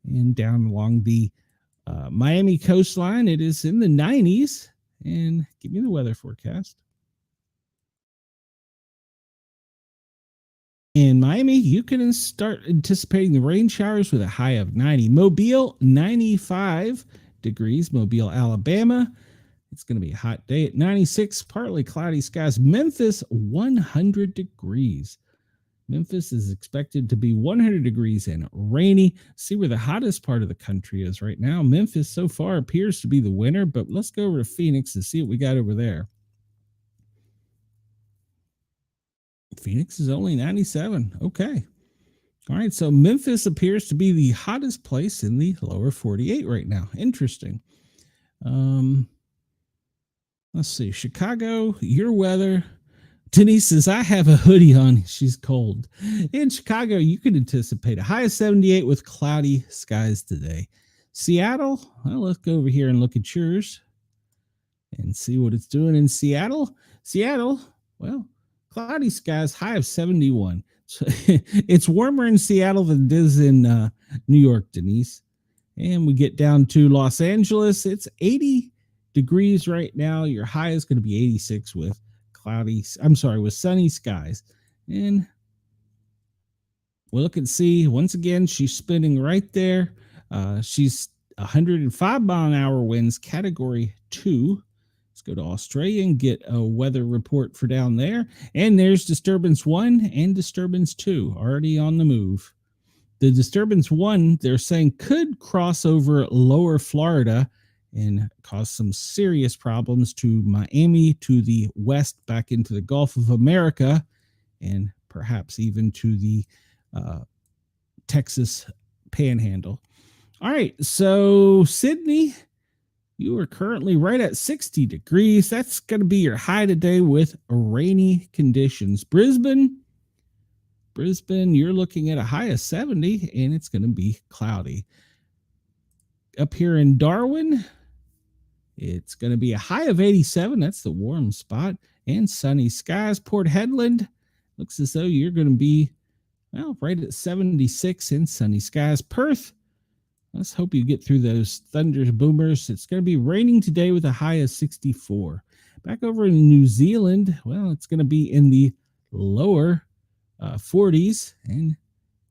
And down along the Miami coastline, it is in the 90s. And give me the weather forecast. In Miami, you can start anticipating the rain showers with a high of 90. Mobile, 95 degrees. Mobile, Alabama. It's going to be a hot day at 96, partly cloudy skies. Memphis, 100 degrees. Memphis is expected to be 100 degrees and rainy. See where the hottest part of the country is right now. Memphis so far appears to be the winner, but let's go over to Phoenix and see what we got over there. Phoenix is only 97. Okay. All right. So Memphis appears to be the hottest place in the lower 48 right now. Interesting. Let's see. Chicago, your weather. Denise says, I have a hoodie on. She's cold. In Chicago, you can anticipate a high of 78 with cloudy skies today. Seattle, well, let's go over here and look at yours and see what it's doing in Seattle. Seattle, well, cloudy skies, high of 71. So it's warmer in Seattle than it is in New York, Denise. And we get down to Los Angeles. It's 80 degrees right now. Your high is going to be 86 with with sunny skies. And we'll look and see. Once again, she's spinning right there. She's 105 mile an hour winds, category 2. Let's go to Australia and get a weather report for down there. And there's disturbance 1 and disturbance 2 already on the move. The disturbance 1, they're saying, could cross over lower Florida and cause some serious problems to Miami, to the west, back into the Gulf of America, and perhaps even to the Texas panhandle. All right, so Sydney, you are currently right at 60 degrees. That's going to be your high today with rainy conditions. Brisbane, you're looking at a high of 70, and it's going to be cloudy. Up here in Darwin, it's going to be a high of 87. That's the warm spot. And sunny skies. Port Hedland, looks as though you're going to be, well, right at 76 in sunny skies. Perth, let's hope you get through those thunders, boomers. It's going to be raining today with a high of 64. Back over in New Zealand, well, it's going to be in the lower 40s and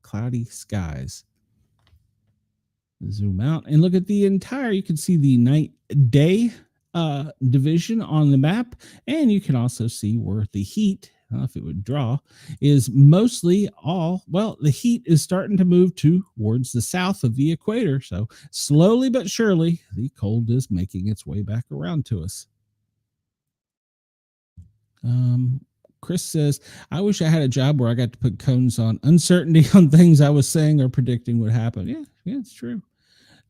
cloudy skies. Zoom out and look at the entire, you can see the night day division on the map, and you can also see where the heat, if it would draw, is mostly all, well, the heat is starting to move towards the south of the equator. So slowly but surely, the cold is making its way back around to us. Chris says, I wish I had a job where I got to put cones on uncertainty on things I was saying or predicting would happen. Yeah, it's true.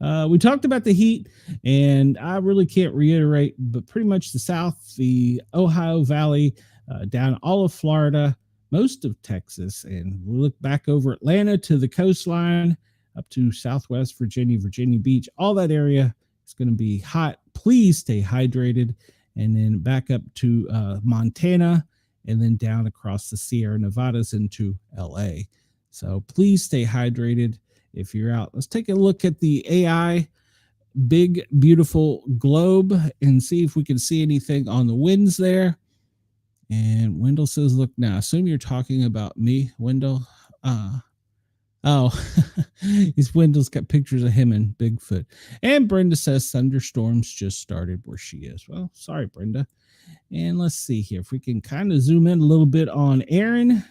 We talked about the heat, and I really can't reiterate, but pretty much the South, the Ohio Valley, down all of Florida, most of Texas, and we look back over Atlanta to the coastline, up to Southwest Virginia, Virginia Beach, all that area is going to be hot. Please stay hydrated, and then back up to Montana, and then down across the Sierra Nevadas into LA. So please stay hydrated if you're out. Let's take a look at the AI big, beautiful globe and see if we can see anything on the winds there. And Wendell says, look now, I assume you're talking about me, Wendell. Wendell's got pictures of him and Bigfoot. And Brenda says thunderstorms just started where she is. Well, sorry, Brenda. And let's see here if we can kind of zoom in a little bit on Aaron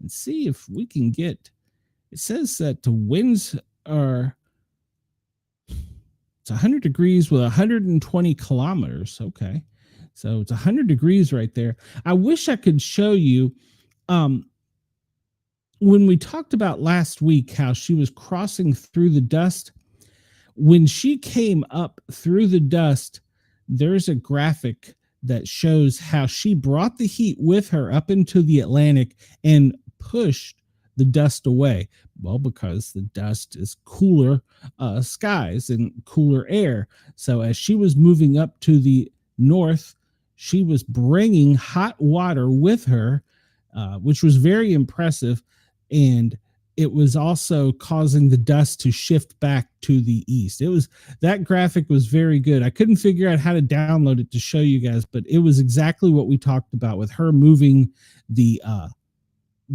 and see if we can get, it says that the winds are, it's 100 degrees with 120 kilometers. Okay. So it's 100 degrees right there. I wish I could show you, when we talked about last week how she was crossing through the dust, when she came up through the dust, there's a graphic that shows how she brought the heat with her up into the Atlantic and pushed the dust away. Well, because the dust is cooler skies and cooler air. So as she was moving up to the north, she was bringing hot water with her, which was very impressive. And it was also causing the dust to shift back to the east. That graphic was very good. I couldn't figure out how to download it to show you guys, but it was exactly what we talked about with her moving the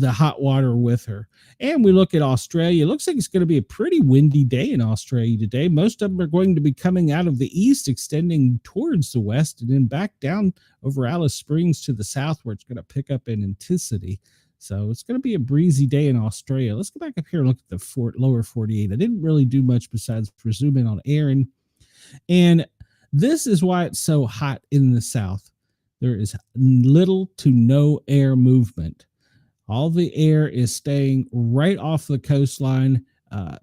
hot water with her. And we look at Australia. It looks like it's going to be a pretty windy day in Australia today. Most of them are going to be coming out of the east, extending towards the west, and then back down over Alice Springs to the south, where it's going to pick up in intensity. So it's going to be a breezy day in Australia. Let's go back up here and look at the lower 48. I didn't really do much besides zoom in on Aaron. And this is why it's so hot in the south. There is little to no air movement. All the air is staying right off the coastline. And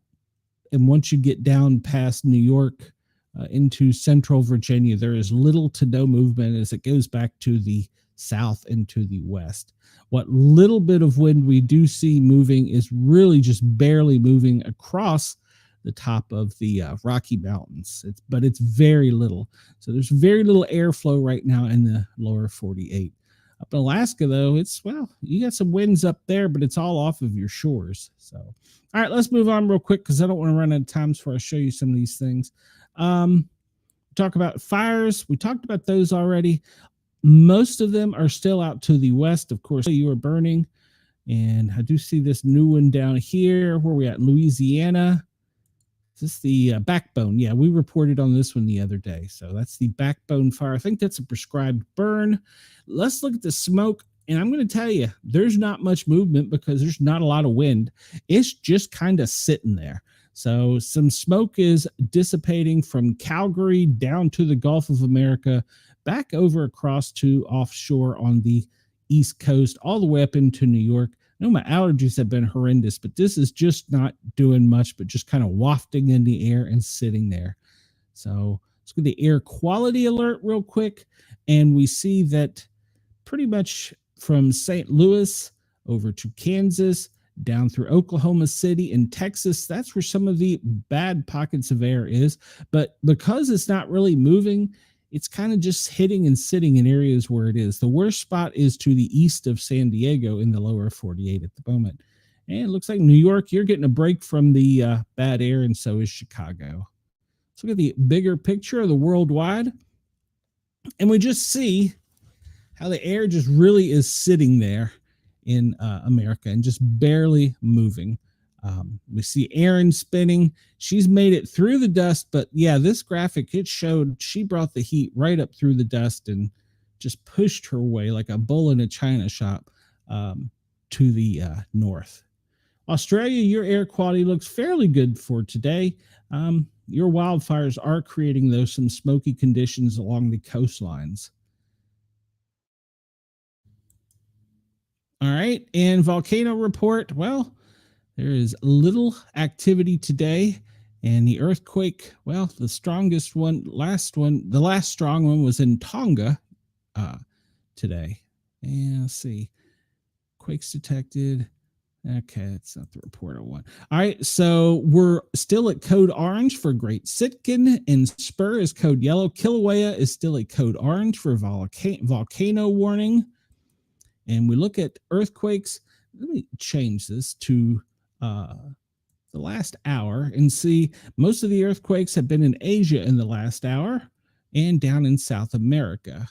once you get down past New York into central Virginia, there is little to no movement as it goes back to the south and to the west. What little bit of wind we do see moving is really just barely moving across the top of the Rocky Mountains. But it's very little. So there's very little airflow right now in the lower 48. Up in Alaska, though, you got some winds up there, but it's all off of your shores. So, all right, let's move on real quick because I don't want to run out of time before I show you some of these things. Talk about fires. We talked about those already. Most of them are still out to the west. Of course, you are burning. And I do see this new one down here where we're at in Louisiana. Is this the Backbone? Yeah, we reported on this one the other day. So that's the Backbone fire. I think that's a prescribed burn. Let's look at the smoke. And I'm going to tell you, there's not much movement because there's not a lot of wind. It's just kind of sitting there. So some smoke is dissipating from Calgary down to the Gulf of America, back over across to offshore on the East Coast, all the way up into New York. I know my allergies have been horrendous, but this is just not doing much, but just kind of wafting in the air and sitting there. So let's get the air quality alert real quick. And we see that pretty much from St. Louis over to Kansas, down through Oklahoma City and Texas, that's where some of the bad pockets of air is. But because it's not really moving, it's kind of just hitting and sitting in areas where it is. The worst spot is to the east of San Diego in the lower 48 at the moment. And it looks like New York, you're getting a break from the bad air, and so is Chicago. Let's look at the bigger picture of the worldwide. And we just see how the air just really is sitting there in America and just barely moving. We see Erin spinning. She's made it through the dust, but yeah, this graphic, it showed she brought the heat right up through the dust and just pushed her way like a bull in a china shop to the north. Australia, your air quality looks fairly good for today. Your wildfires are creating, though, some smoky conditions along the coastlines. All right, and volcano report. Well, there is little activity today, and the earthquake, well, the strongest one, the last strong one was in Tonga today. And let's see, quakes detected. Okay, that's not the report I want. All right, so we're still at code orange for Great Sitkin, and Spur is code yellow. Kilauea is still a code orange for volcano warning. And we look at earthquakes. Let me change this to the last hour and see most of the earthquakes have been in Asia in the last hour and down in South America.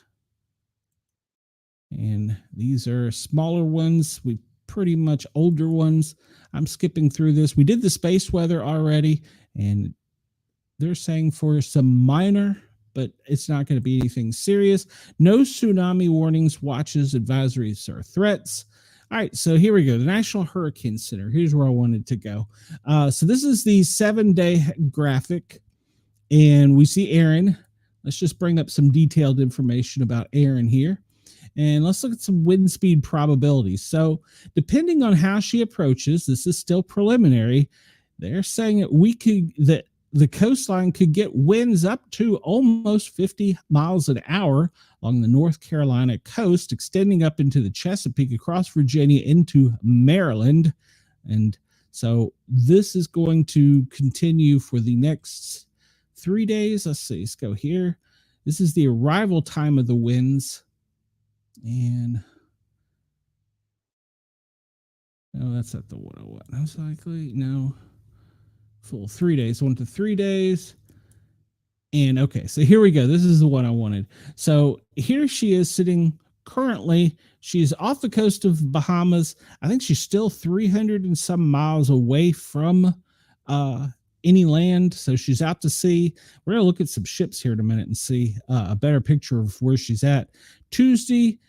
And these are smaller ones. We pretty much older ones. I'm skipping through this. We did the space weather already, and they're saying for some minor, but it's not going to be anything serious. No tsunami warnings, watches, advisories, or threats. All right, so here we go. The National Hurricane Center. Here's where I wanted to go. So this is the 7-day graphic, and we see Erin. Let's just bring up some detailed information about Erin here. And let's look at some wind speed probabilities. So depending on how she approaches, this is still preliminary, they're saying that the coastline could get winds up to almost 50 miles an hour along the North Carolina coast, extending up into the Chesapeake, across Virginia, into Maryland. And so this is going to continue for the next 3 days. Let's see, let's go here. This is the arrival time of the winds. And no, that's not the 101. Most likely, no. Full 3 days, 1 to 3 days. And okay, so here we go. This is the one I wanted. So here she is sitting currently. She's off the coast of Bahamas. I think she's still 300 and some miles away from any land. So she's out to sea. We're going to look at some ships here in a minute and see a better picture of where she's at. Tuesday,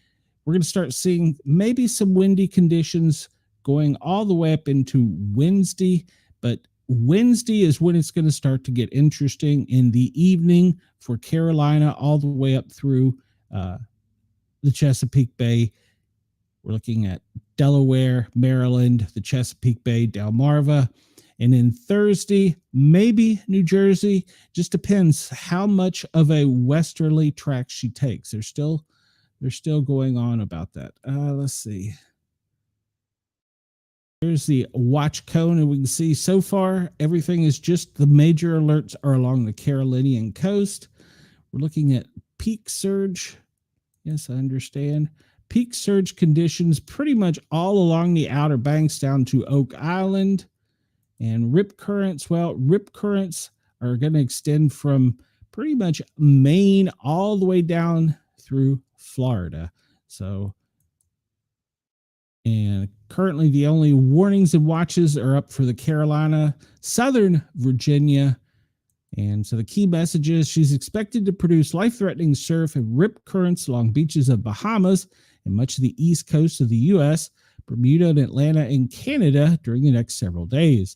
we're going to start seeing maybe some windy conditions going all the way up into Wednesday, but Wednesday is when it's going to start to get interesting in the evening for Carolina all the way up through the Chesapeake Bay. We're looking at Delaware, Maryland, the Chesapeake Bay, Delmarva. And then Thursday, maybe New Jersey. Just depends how much of a westerly track she takes. They're still going on about that. Let's see. Here's the watch cone, and we can see so far everything is just the major alerts are along the Carolinian coast. We're looking at peak surge. Yes, I understand. Peak surge conditions pretty much all along the Outer Banks down to Oak Island. And rip currents, well, rip currents are going to extend from pretty much Maine all the way down through Florida. So, and currently the only warnings and watches are up for the Carolina, Southern Virginia. And so the key message is she's expected to produce life-threatening surf and rip currents along beaches of Bahamas and much of the east coast of the U.S., Bermuda and Atlanta and Canada during the next several days.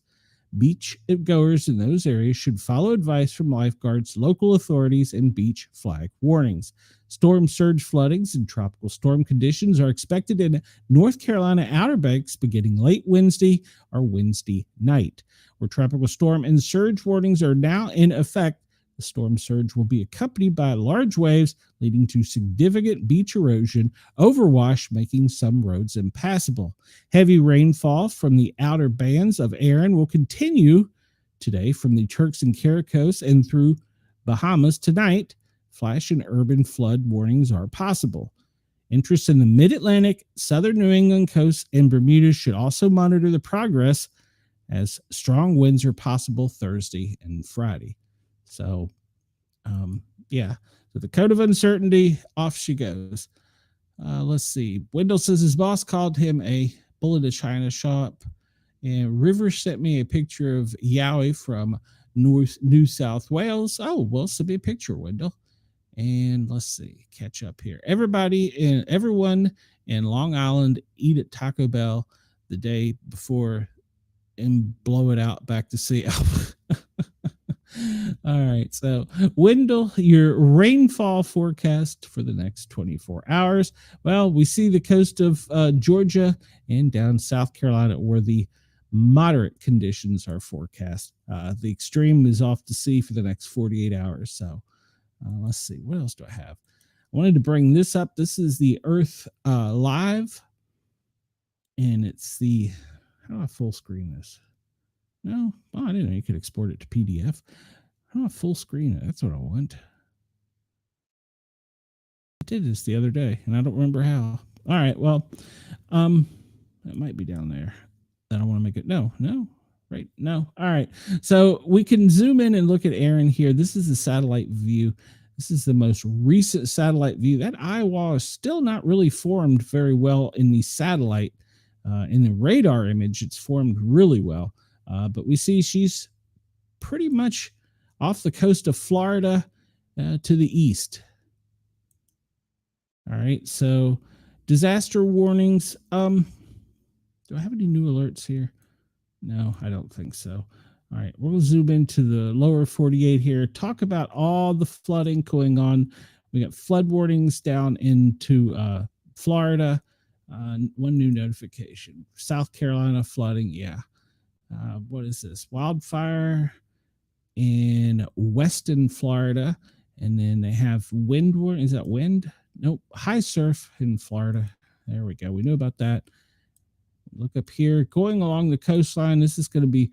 Beach goers in those areas should follow advice from lifeguards, local authorities, and beach flag warnings. Storm surge floodings and tropical storm conditions are expected in North Carolina Outer Banks beginning late Wednesday or Wednesday night. Where tropical storm and surge warnings are now in effect, the storm surge will be accompanied by large waves leading to significant beach erosion, overwash, making some roads impassable. Heavy rainfall from the outer bands of Erin will continue today from the Turks and Caicos and through Bahamas tonight. Flash and urban flood warnings are possible. Interests in the mid-Atlantic, southern New England coast, and Bermuda should also monitor the progress as strong winds are possible Thursday and Friday. So, so the code of uncertainty, off she goes. Let's see. Wendell says his boss called him a bull in a china shop. And River sent me a picture of Yowie from New South Wales. Oh, well, send me a picture, Wendell. And let's see, catch up here. Everyone in Long Island eat at Taco Bell the day before and blow it out back to Seattle. All right. So, Wendell, your rainfall forecast for the next 24 hours. Well, we see the coast of Georgia and down South Carolina where the moderate conditions are forecast. The extreme is off to sea for the next 48 hours. So, let's see. What else do I have? I wanted to bring this up. This is the Earth Live. And it's the, how do I full screen this? No, I didn't know you could export it to PDF. How do I full screen it? That's what I want. I did this the other day, and I don't remember how. All right, well, that might be down there. I don't want to make it. No, right? No. All right. So we can zoom in and look at Erin here. This is the satellite view. This is the most recent satellite view. That eye wall is still not really formed very well in the satellite. In the radar image, it's formed really well. But we see she's pretty much off the coast of Florida to the east. All right, so disaster warnings. Do I have any new alerts here? No, I don't think so. All right, we'll zoom into the lower 48 here. Talk about all the flooding going on. We got flood warnings down into Florida. One new notification. South Carolina flooding, yeah. What is this? Wildfire in Weston, Florida. And then they have wind warning. Is that wind? Nope. High surf in Florida. There we go. We know about that. Look up here. Going along the coastline, this is going to be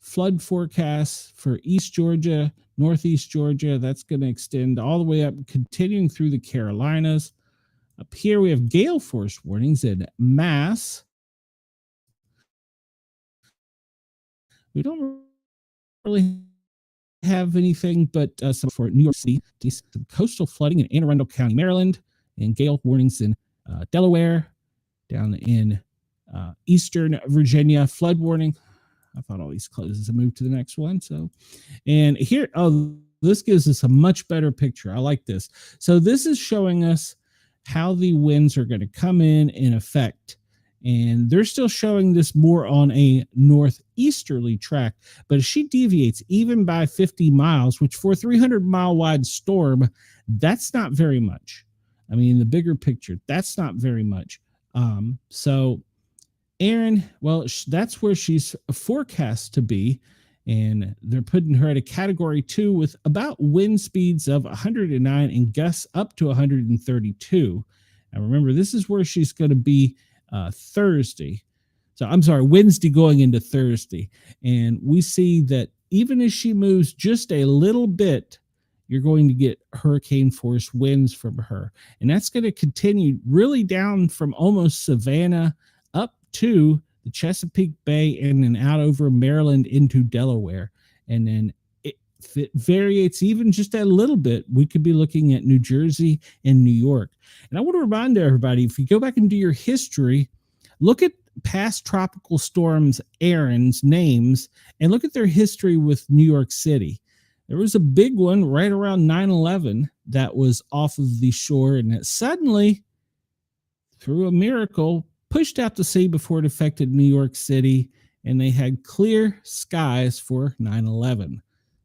flood forecasts for East Georgia, Northeast Georgia. That's going to extend all the way up, continuing through the Carolinas. Up here, we have gale force warnings in Mass. We don't really have anything but some for New York City, some coastal flooding in Anne Arundel County, Maryland, and gale warnings in Delaware, down in Eastern Virginia, flood warning. I thought all these closes and moved to the next one. So, and here, this gives us a much better picture. I like this. So this is showing us how the winds are going to come in effect. And they're still showing this more on a northeasterly track. But if she deviates even by 50 miles, which for a 300-mile wide storm, that's not very much. I mean, the bigger picture, that's not very much. So Erin, well, that's where she's forecast to be. And they're putting her at a category 2 with about wind speeds of 109 and gusts up to 132. Now, remember, this is where she's going to be Thursday. So I'm sorry, Wednesday going into Thursday. And we see that even as she moves just a little bit, you're going to get hurricane force winds from her. And that's going to continue really down from almost Savannah up to the Chesapeake Bay and then out over Maryland into Delaware. And then if it variates even just a little bit, we could be looking at New Jersey and New York. And I want to remind everybody, if you go back and do your history, look at past tropical storms, Erin's names, and look at their history with New York City. There was a big one right around 9/11 that was off of the shore, and it suddenly, through a miracle, pushed out to sea before it affected New York City, and they had clear skies for 9/11.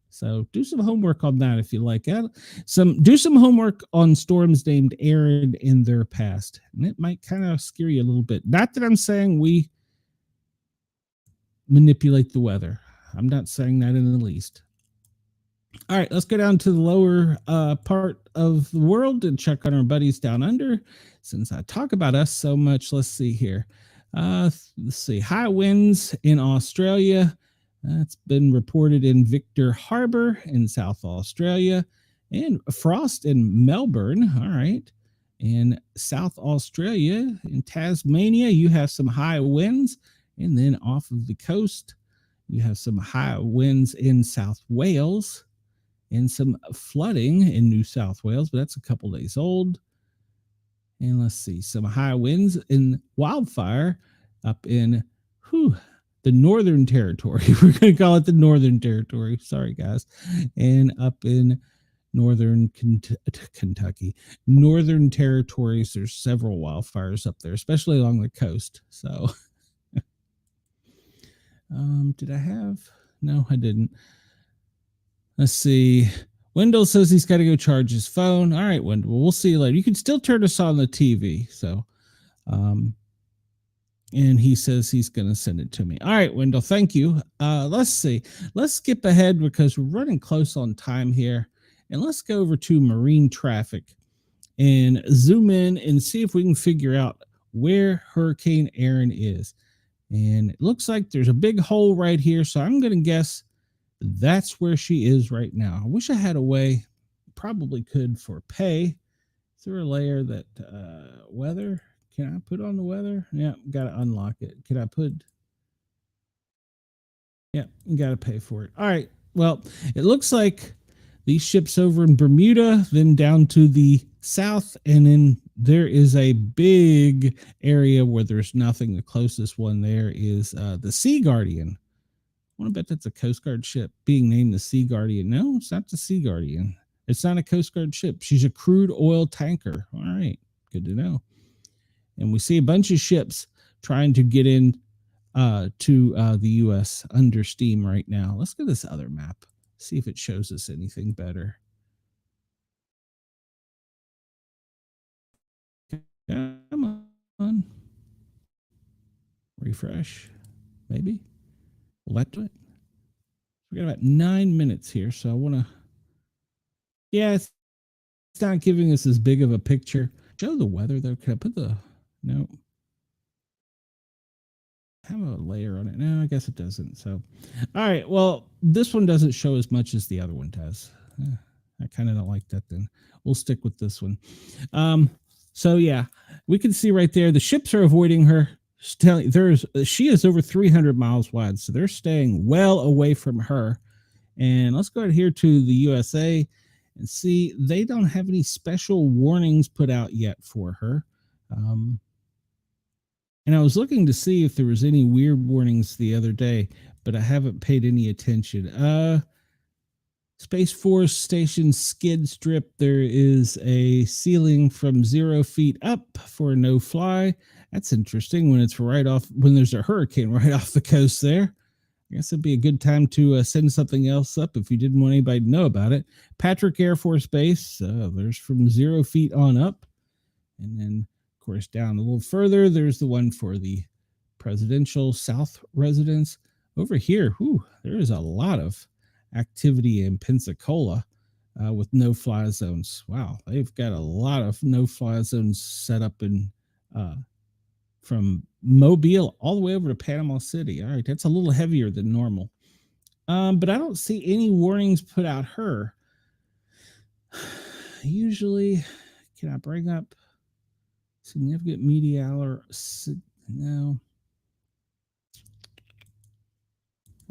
So do some homework on that if you like. Do some homework on storms named Erin in their past, and it might kind of scare you a little bit. Not that I'm saying we manipulate the weather. I'm not saying that in the least. All right, let's go down to the lower part of the world and check on our buddies down under. Since I talk about us so much, let's see here. Let's see, high winds in Australia. That's been reported in Victor Harbor in South Australia, and frost in Melbourne. All right. In South Australia, in Tasmania, you have some high winds. And then off of the coast, you have some high winds in South Wales and some flooding in New South Wales, but that's a couple days old. And let's see, some high winds in wildfire up in the Northern Territory. We're going to call it the Northern Territory. Sorry, guys. And up in Northern Kentucky, Northern Territories, there's several wildfires up there, especially along the coast. So, did I have? No, I didn't. Let's see. Wendell says he's got to go charge his phone. All right, Wendell, we'll see you later. You can still turn us on the TV. So, and he says he's going to send it to me. All right, Wendell, thank you. Let's see. Let's skip ahead because we're running close on time here. And let's go over to marine traffic and zoom in and see if we can figure out where Hurricane Erin is. And it looks like there's a big hole right here. So I'm going to guess that's where she is right now. I wish I had a way, probably could for pay. Is there a layer that weather? Can I put on the weather? Yeah, got to unlock it. Can I put? Yeah, you got to pay for it. All right. Well, it looks like these ships over in Bermuda, then down to the south, and then there is a big area where there's nothing. The closest one there is the Sea Guardian. I want to bet that's a Coast Guard ship being named the Sea Guardian. No, it's not the Sea Guardian. It's not a Coast Guard ship. She's a crude oil tanker. All right. Good to know. And we see a bunch of ships trying to get in to the U.S. under steam right now. Let's get this other map. See if it shows us anything better. Come on. Refresh. Maybe. Will that do it? We got about 9 minutes here, so I want to. Yeah, it's not giving us as big of a picture. Show the weather though. Can I put the? No. Have a layer on it. No, I guess it doesn't. So, all right. Well, this one doesn't show as much as the other one does. I kind of don't like that. Then we'll stick with this one. So yeah, we can see right there the ships are avoiding her. She is over 300 miles wide, so they're staying well away from her. And let's go ahead here to the USA and see. They don't have any special warnings put out yet for her. And I was looking to see if there was any weird warnings the other day, but I haven't paid any attention. Space Force Station skid strip. There is a ceiling from 0 feet up for a no-fly. That's interesting when it's right off, when there's a hurricane right off the coast there. I guess it'd be a good time to send something else up if you didn't want anybody to know about it. Patrick Air Force Base, there's from 0 feet on up. And then, of course, down a little further, there's the one for the presidential South residence. Over here, there is a lot of activity in Pensacola with no-fly zones. Wow, they've got a lot of no-fly zones set up in from Mobile all the way over to Panama City. All right, that's a little heavier than normal. But I don't see any warnings put out her. Usually, can I bring up significant media or no?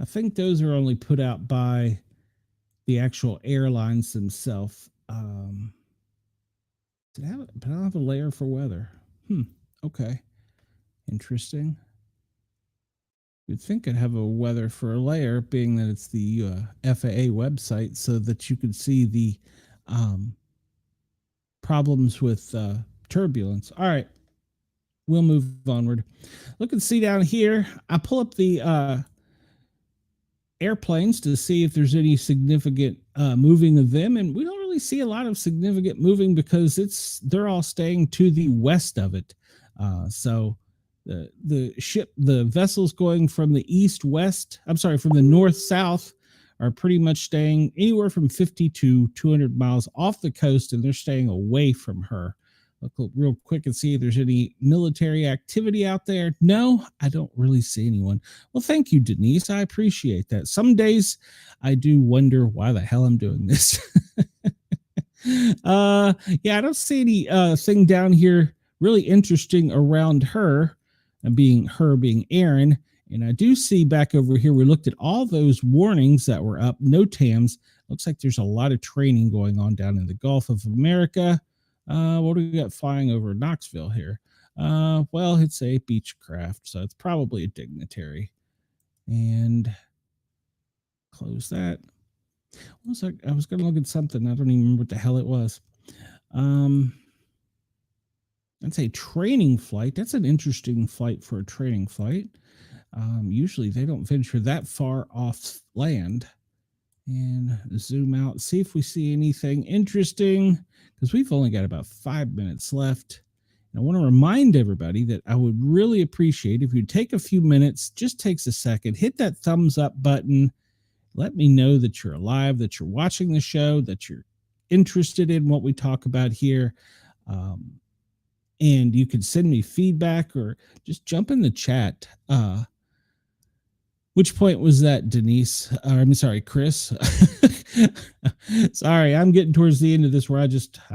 I think those are only put out by the actual airlines themselves. But I don't have a layer for weather. Okay. Interesting. You'd think I'd have a weather for a layer, being that it's the FAA website, so that you could see the problems with turbulence. All right. We'll move onward. Look and see down here. I pull up the airplanes to see if there's any significant moving of them, and we don't really see a lot of significant moving because they're all staying to the west of it. So the vessels going from the from the north south are pretty much staying anywhere from 50 to 200 miles off the coast, and they're staying away from her. Look real quick and see if there's any military activity out there. No, I don't really see anyone. Well, thank you, Denise. I appreciate that. Some days I do wonder why the hell I'm doing this. I don't see any thing down here really interesting around her, being Aaron. And I do see back over here, we looked at all those warnings that were up, no TAMs. Looks like there's a lot of training going on down in the Gulf of America. What do we got flying over Knoxville here? Well, it's a Beechcraft, so it's probably a dignitary. And close that. I was going to look at something. I don't even remember what the hell it was. That's a training flight. That's an interesting flight for a training flight. Usually they don't venture that far off land. And zoom out, see if we see anything interesting, because we've only got about 5 minutes left. And I want to remind everybody that I would really appreciate if you take a few minutes, just takes a second, hit that thumbs up button. Let me know that you're alive, that you're watching the show, that you're interested in what we talk about here. And you can send me feedback or just jump in the chat. Which point was that, Denise? I'm sorry, Chris. Sorry, I'm getting towards the end of this where I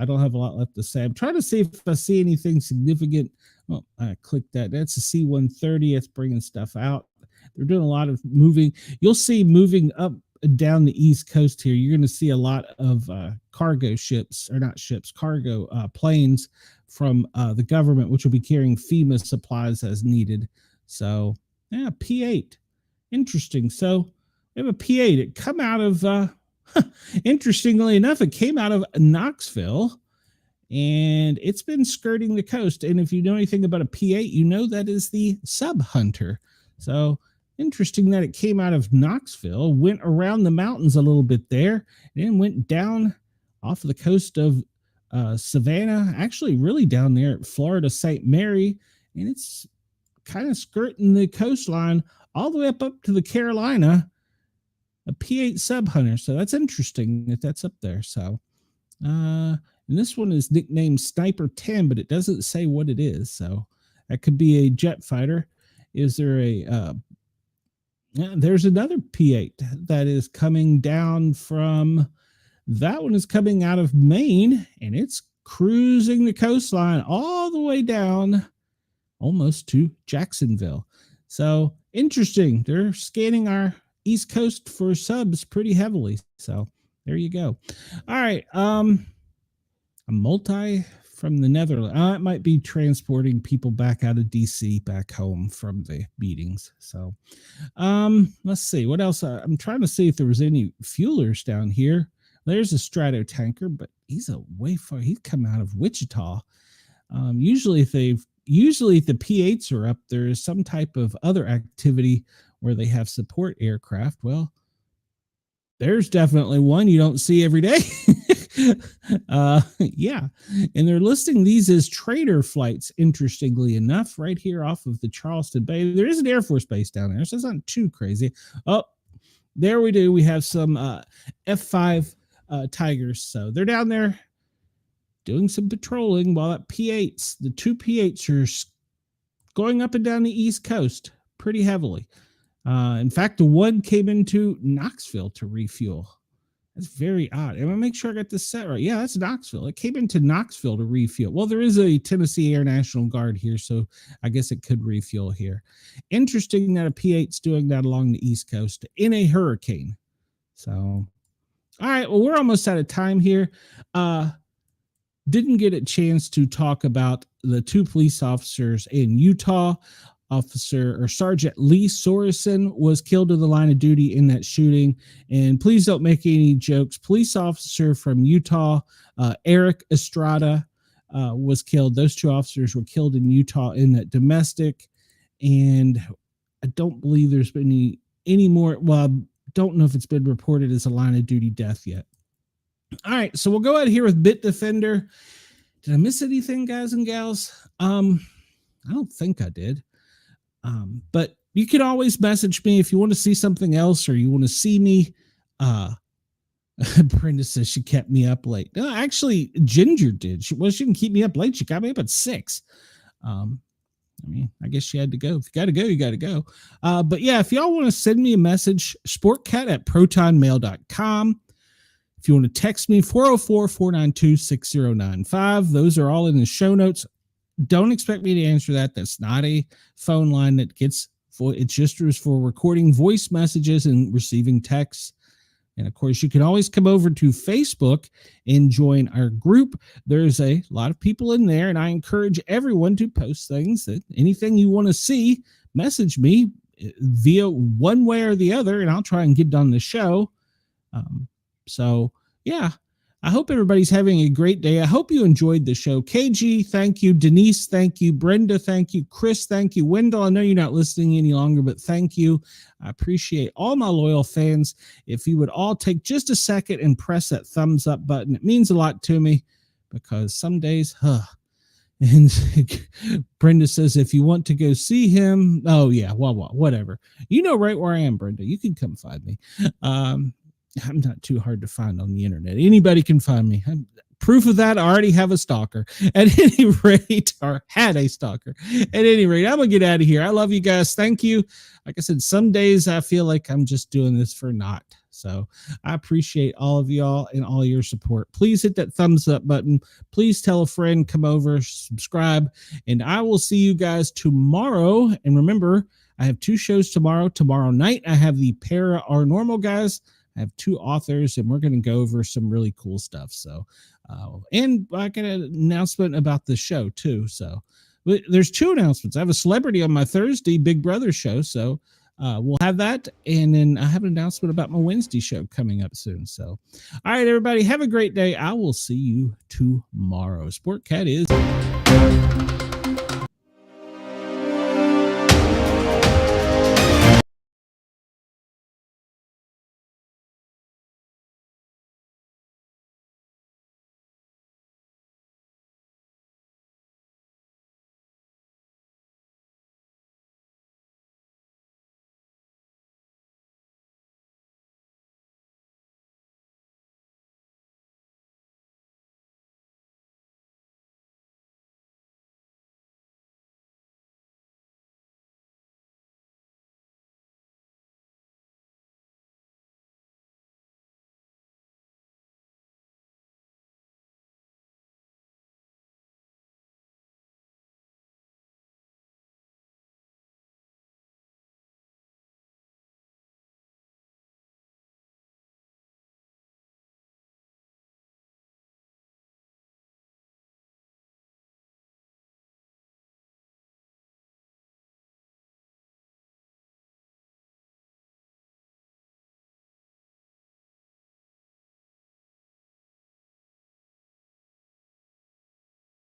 don't have a lot left to say. I'm trying to see if I see anything significant. Well, I clicked that. That's a C-130. It's bringing stuff out. They're doing a lot of moving. You'll see moving up and down the East Coast here. You're going to see a lot of cargo planes from the government, which will be carrying FEMA supplies as needed. So, yeah, P-8. Interesting. So we have a P-8. It come out of, interestingly enough, it came out of Knoxville, and it's been skirting the coast. And if you know anything about a P-8, you know that is the Sub Hunter. So interesting that it came out of Knoxville, went around the mountains a little bit there, and then went down off of the coast of Savannah, actually really down there at Florida, St. Mary, and it's kind of skirting the coastline all the way up to the Carolina, a P-8 Sub Hunter. So that's interesting that that's up there. So, and this one is nicknamed Sniper 10, but it doesn't say what it is. So that could be a jet fighter. Is there there's another P-8 that is coming down from, that one is coming out of Maine, and it's cruising the coastline all the way down almost to Jacksonville. So interesting. They're scanning our East Coast for subs pretty heavily. So there you go. All right. A multi from the Netherlands. It might be transporting people back out of DC back home from the meetings. So, let's see what else. I'm trying to see if there was any fuelers down here. There's a Strato tanker, but he's a way far. He's come out of Wichita. Usually if the P8s are up, there is some type of other activity where they have support aircraft. Well, there's definitely one you don't see every day. Yeah. And they're listing these as trader flights, interestingly enough, right here off of the Charleston Bay. There is an Air Force base down there, so it's not too crazy. Oh, there we do. We have some F5 Tigers. So they're down there doing some patrolling while that P8s, the two P8s are going up and down the East Coast pretty heavily. In fact, the one came into Knoxville to refuel. That's very odd. I'm going to make sure I got this set right. Yeah, that's Knoxville. It came into Knoxville to refuel. Well, there is a Tennessee Air National Guard here, so I guess it could refuel here. Interesting that a P8's doing that along the East Coast in a hurricane. So, all right, well, we're almost out of time here. Didn't get a chance to talk about the two police officers in Utah. Sergeant Lee Sorensen was killed in the line of duty in that shooting. And please don't make any jokes. Police officer from Utah, Eric Estrada, was killed. Those two officers were killed in Utah in that domestic. And I don't believe there's been any more. Well, I don't know if it's been reported as a line of duty death yet. All right, so we'll go ahead here with Bitdefender. Did I miss anything, guys and gals? I don't think I did. But you can always message me if you want to see something else or you want to see me. Brenda says she kept me up late. No, actually, Ginger did. She didn't keep me up late. She got me up at 6. I mean, I guess she had to go. If you got to go, you got to go. But yeah, if y'all want to send me a message, sportcat@protonmail.com. If you want to text me, 404-492-6095. Those are all in the show notes. Don't expect me to answer that. That's not a phone line that gets for. It's just for recording voice messages and receiving texts. And of course, you can always come over to Facebook and join our group. There's a lot of people in there, and I encourage everyone to post things. That anything you want to see, message me via one way or the other, and I'll try and get it on the show. So yeah. I hope everybody's having a great day. I hope you enjoyed the show. KG, thank you. Denise, thank you. Brenda, thank you. Chris, thank you. Wendell, I know you're not listening any longer, but thank you. I appreciate all my loyal fans. If you would all take just a second and press that thumbs up button, it means a lot to me because some days, And Brenda says, if you want to go see him, oh yeah, well, whatever. You know right where I am, Brenda. You can come find me. I'm not too hard to find on the internet. Anybody can find me. Proof of that, I already have a stalker. At any rate, or had a stalker. At any rate, I'm going to get out of here. I love you guys. Thank you. Like I said, some days I feel like I'm just doing this for naught. So I appreciate all of y'all and all your support. Please hit that thumbs up button. Please tell a friend, come over, subscribe, and I will see you guys tomorrow. And remember, I have 2 shows tomorrow. Tomorrow night, I have the Para Our Normal guys. I have 2 authors, and we're going to go over some really cool stuff. So, and I got an announcement about the show too. So there's 2 announcements. I have a celebrity on my Thursday Big Brother show. So we'll have that. And then I have an announcement about my Wednesday show coming up soon. So, all right, everybody, have a great day. I will see you tomorrow. Sportcat is...